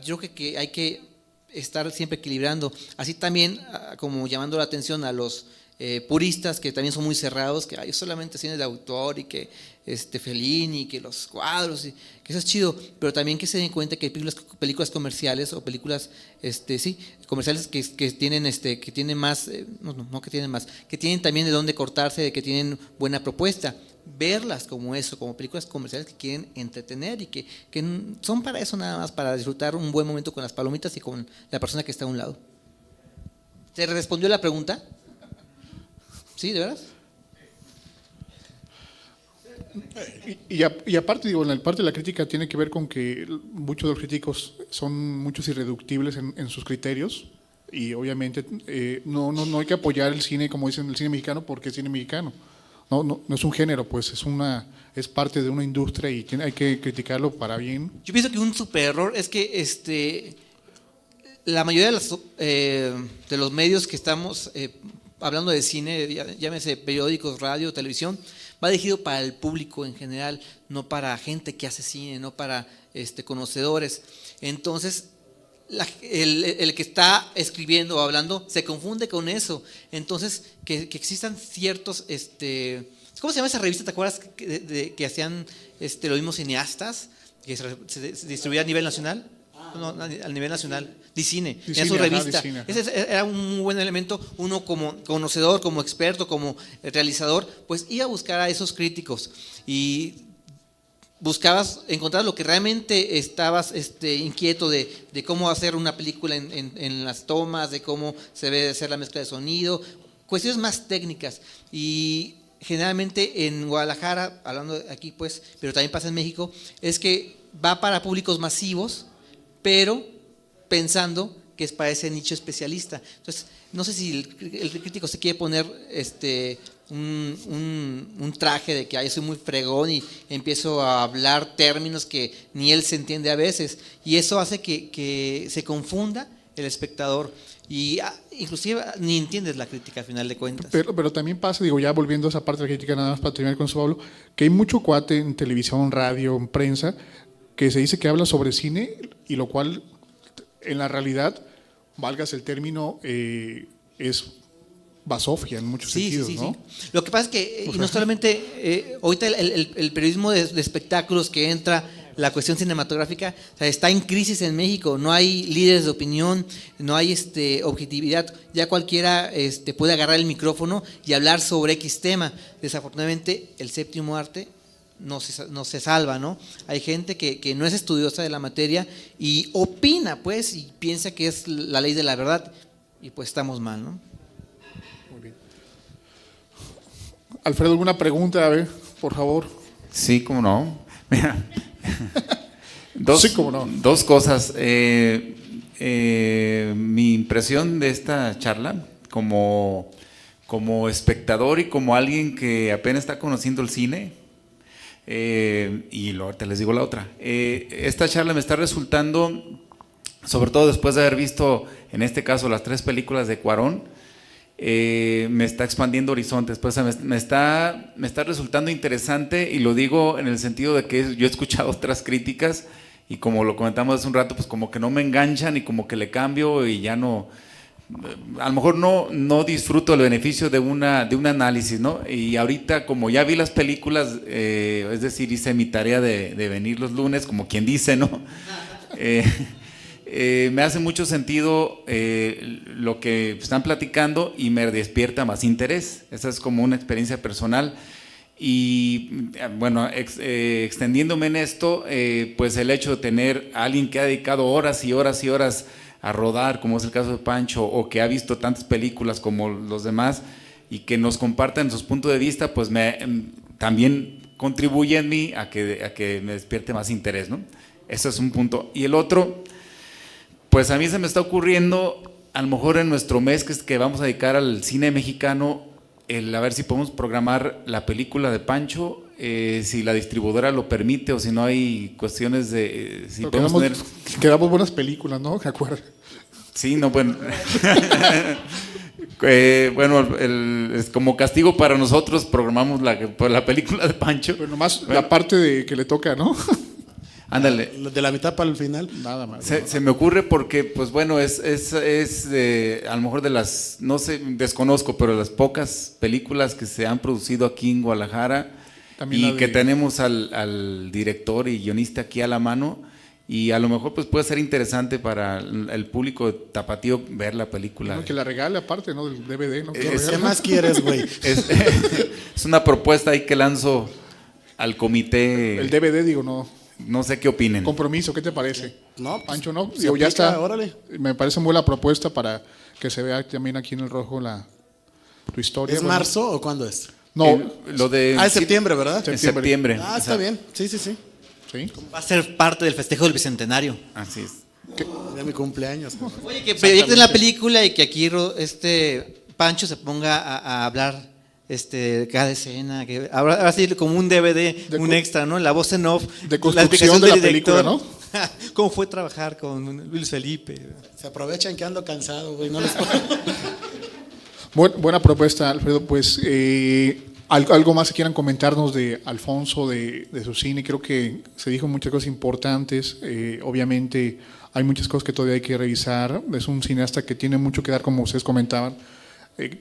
Yo creo que hay que estar siempre equilibrando. Así también como llamando la atención a los puristas que también son muy cerrados, que hay solamente cine de autor y que Fellini, que los cuadros, y que eso es chido, pero también que se den cuenta que hay películas comerciales o películas comerciales que tienen que tienen más, no que tienen más, que tienen también de dónde cortarse, de que tienen buena propuesta. Verlas como eso, como películas comerciales que quieren entretener y que son para eso nada más, para disfrutar un buen momento con las palomitas y con la persona que está a un lado. ¿Te respondió la pregunta? ¿Sí, de veras? Y aparte, digo, en la parte de la crítica tiene que ver con que muchos de los críticos son muchos irreductibles en sus criterios y obviamente no hay que apoyar el cine, como dicen, el cine mexicano porque es cine mexicano. No es un género, pues es parte de una industria y hay que criticarlo para bien. Yo pienso que un super error es que la mayoría de los medios que estamos hablando de cine, llámese periódicos, radio, televisión, va dirigido para el público en general, no para gente que hace cine, no para conocedores. Entonces, el que está escribiendo o hablando se confunde con eso. Entonces, que existan ciertos, ¿cómo se llama esa revista? ¿Te acuerdas que hacían los mismos cineastas que se distribuía a nivel nacional? No, a nivel nacional, Dicine, era su revista. Dicine, ese era un muy buen elemento. Uno como conocedor, como experto, como realizador, pues iba a buscar a esos críticos y buscabas encontrar lo que realmente estabas inquieto de cómo hacer una película en las tomas, de cómo se debe hacer la mezcla de sonido, cuestiones más técnicas. Y generalmente en Guadalajara, hablando de aquí pues, pero también pasa en México, es que va para públicos masivos, pero pensando que es para ese nicho especialista. Entonces, no sé si el crítico se quiere poner un traje de que yo soy muy fregón y empiezo a hablar términos que ni él se entiende a veces, y eso hace que se confunda el espectador y inclusive ni entiendes la crítica a final de cuentas. Pero también pasa, digo, ya volviendo a esa parte de la crítica, nada más para terminar con eso, Pablo, que hay mucho cuate en televisión, radio, en prensa, que se dice que habla sobre cine y lo cual en la realidad, valgas el término, es basofia en muchos sentidos, ¿no? Sí. Lo que pasa es que y no solamente ahorita el periodismo de espectáculos que entra, la cuestión cinematográfica, o sea, está en crisis en México, no hay líderes de opinión, no hay objetividad, ya cualquiera puede agarrar el micrófono y hablar sobre X tema. Desafortunadamente el séptimo arte no se salva, ¿no? Hay gente que no es estudiosa de la materia y opina, pues, y piensa que es la ley de la verdad, y pues estamos mal, ¿no? Muy bien. Alfredo, ¿alguna pregunta? A ver, por favor. Sí, cómo no. Mira, Sí, cómo no. dos cosas. Mi impresión de esta charla, como espectador y como alguien que apenas está conociendo el cine, y ahorita les digo la otra. Esta charla me está resultando, sobre todo después de haber visto, en este caso, las 3 películas de Cuarón, me está expandiendo horizontes, pues me está resultando interesante, y lo digo en el sentido de que yo he escuchado otras críticas y como lo comentamos hace un rato, pues como que no me enganchan y como que le cambio y ya no, a lo mejor no disfruto el beneficio de un análisis, ¿no? Y ahorita como ya vi las películas, es decir, hice mi tarea de venir los lunes, como quien dice, ¿no? Me hace mucho sentido lo que están platicando y me despierta más interés. Esa es como una experiencia personal. Y bueno, extendiéndome en esto, pues el hecho de tener a alguien que ha dedicado horas y horas y horas a rodar, como es el caso de Pancho, o que ha visto tantas películas como los demás y que nos compartan sus puntos de vista, pues también contribuye en mí a que me despierte más interés, ¿no? Ese es un punto. Y el otro, pues a mí se me está ocurriendo, a lo mejor en nuestro mes que vamos a dedicar al cine mexicano, a ver si podemos programar la película de Pancho, si la distribuidora lo permite o si no hay cuestiones de... si podemos quedamos buenas películas, ¿no? ¿De acuerdo? Sí, no, bueno. Bueno, como castigo para nosotros programamos la película de Pancho. Pero nomás la parte de que le toca, ¿no? Ándale. De la mitad para el final. Nada más. Se me ocurre porque, pues bueno, es a lo mejor de las, no sé, desconozco, pero las pocas películas que se han producido aquí en Guadalajara y que tenemos al director y guionista aquí a la mano, y a lo mejor pues puede ser interesante para el público tapatío ver la película. No, que la regale aparte, ¿no? Del DVD, ¿no? ¿Qué más quieres, güey? Es una propuesta ahí que lanzo al comité. El DVD, digo, no. No sé qué opinen. Compromiso, ¿qué te parece? No, pues, Pancho, ¿no? se Digo, ya aplica, está. órale. Me parece muy buena propuesta para que se vea también aquí en el rojo tu historia. ¿Es bueno, marzo o cuándo es? No, lo de Es septiembre, ¿verdad? En septiembre. Ah, está bien. Sí, sí, sí. sí. Va a ser parte del festejo del Bicentenario. Así es. De mi cumpleaños. Oye, que proyecten la película y que aquí Pancho se ponga a hablar cada escena, que ahora sí como un DVD, un extra, ¿no? La voz en off, De construcción de la película, ¿no? ¿Cómo fue trabajar con Luis Felipe? Se aprovechan que ando cansado, güey. No les puedo. Buena propuesta, Alfredo. Pues algo más que quieran comentarnos de Alfonso, de su cine. Creo que se dijo muchas cosas importantes. Obviamente hay muchas cosas que todavía hay que revisar. Es un cineasta que tiene mucho que dar, como ustedes comentaban.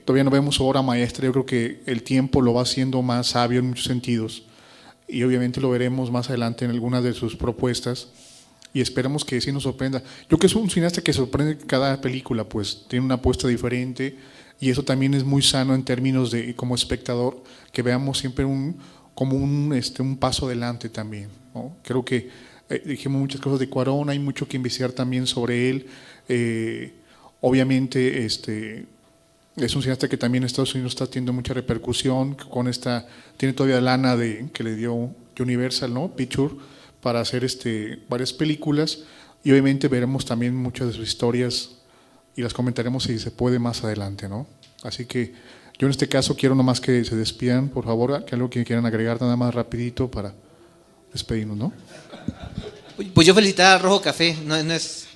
Todavía no vemos su obra maestra. Yo creo que el tiempo lo va haciendo más sabio en muchos sentidos. Y obviamente lo veremos más adelante en algunas de sus propuestas. Y esperamos que sí nos sorprenda. Yo creo que es un cineasta que sorprende cada película, pues tiene una apuesta diferente. Y eso también es muy sano en términos de, como espectador, que veamos siempre como un paso adelante también, ¿no? Creo que dijimos muchas cosas de Cuarón, hay mucho que investigar también sobre él. Obviamente, es un cineasta que también en Estados Unidos está teniendo mucha repercusión, tiene todavía lana que le dio Universal, ¿no? Picture, para hacer varias películas, y obviamente veremos también muchas de sus historias y las comentaremos si se puede más adelante, ¿no? Así que yo en este caso quiero nomás que se despidan, por favor, que algo que quieran agregar nada más rapidito para despedirnos, ¿no? Pues yo felicitar al Rojo Café, no es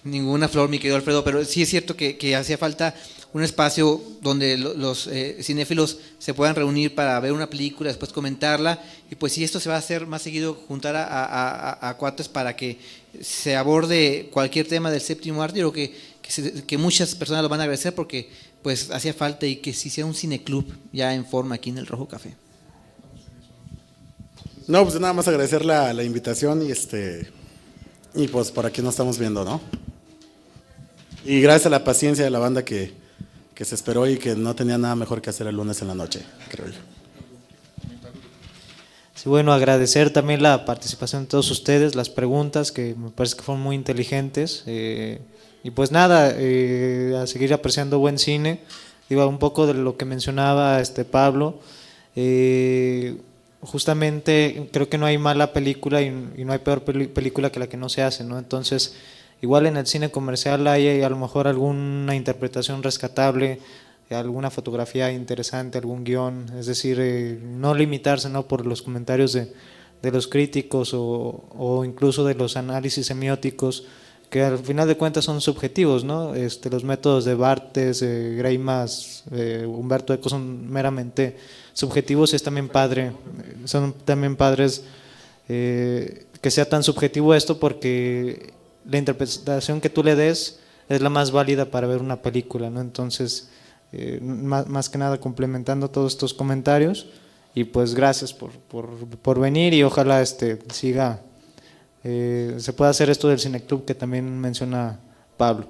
ninguna flor, mi querido Alfredo, pero sí es cierto que hacía falta un espacio donde los cinéfilos se puedan reunir para ver una película, después comentarla, y pues si esto se va a hacer más seguido, juntar a cuates para que se aborde cualquier tema del séptimo arte. Yo creo que muchas personas lo van a agradecer porque pues hacía falta, y que si sea un cineclub ya en forma aquí en el Rojo Café. No, pues nada más agradecer la invitación y pues por aquí nos estamos viendo, ¿no? Y gracias a la paciencia de la banda que se esperó y que no tenía nada mejor que hacer el lunes en la noche, creo yo. Sí, bueno, agradecer también la participación de todos ustedes, las preguntas que me parece que fueron muy inteligentes, y pues nada, a seguir apreciando buen cine. Digo, un poco de lo que mencionaba Pablo, justamente creo que no hay mala película y no hay peor película que la que no se hace, ¿no? Entonces, igual en el cine comercial hay a lo mejor alguna interpretación rescatable, alguna fotografía interesante, algún guión, es decir, no limitarse, ¿no?, por los comentarios de los críticos o incluso de los análisis semióticos, que al final de cuentas son subjetivos, ¿no? Los métodos de Barthes, Greimas, Humberto Eco son meramente subjetivos. Es también padre, son también padres que sea tan subjetivo esto, porque la interpretación que tú le des es la más válida para ver una película, ¿no? Entonces, más que nada complementando todos estos comentarios, y pues gracias por venir, y ojalá siga, se pueda hacer esto del cineclub que también menciona Pablo.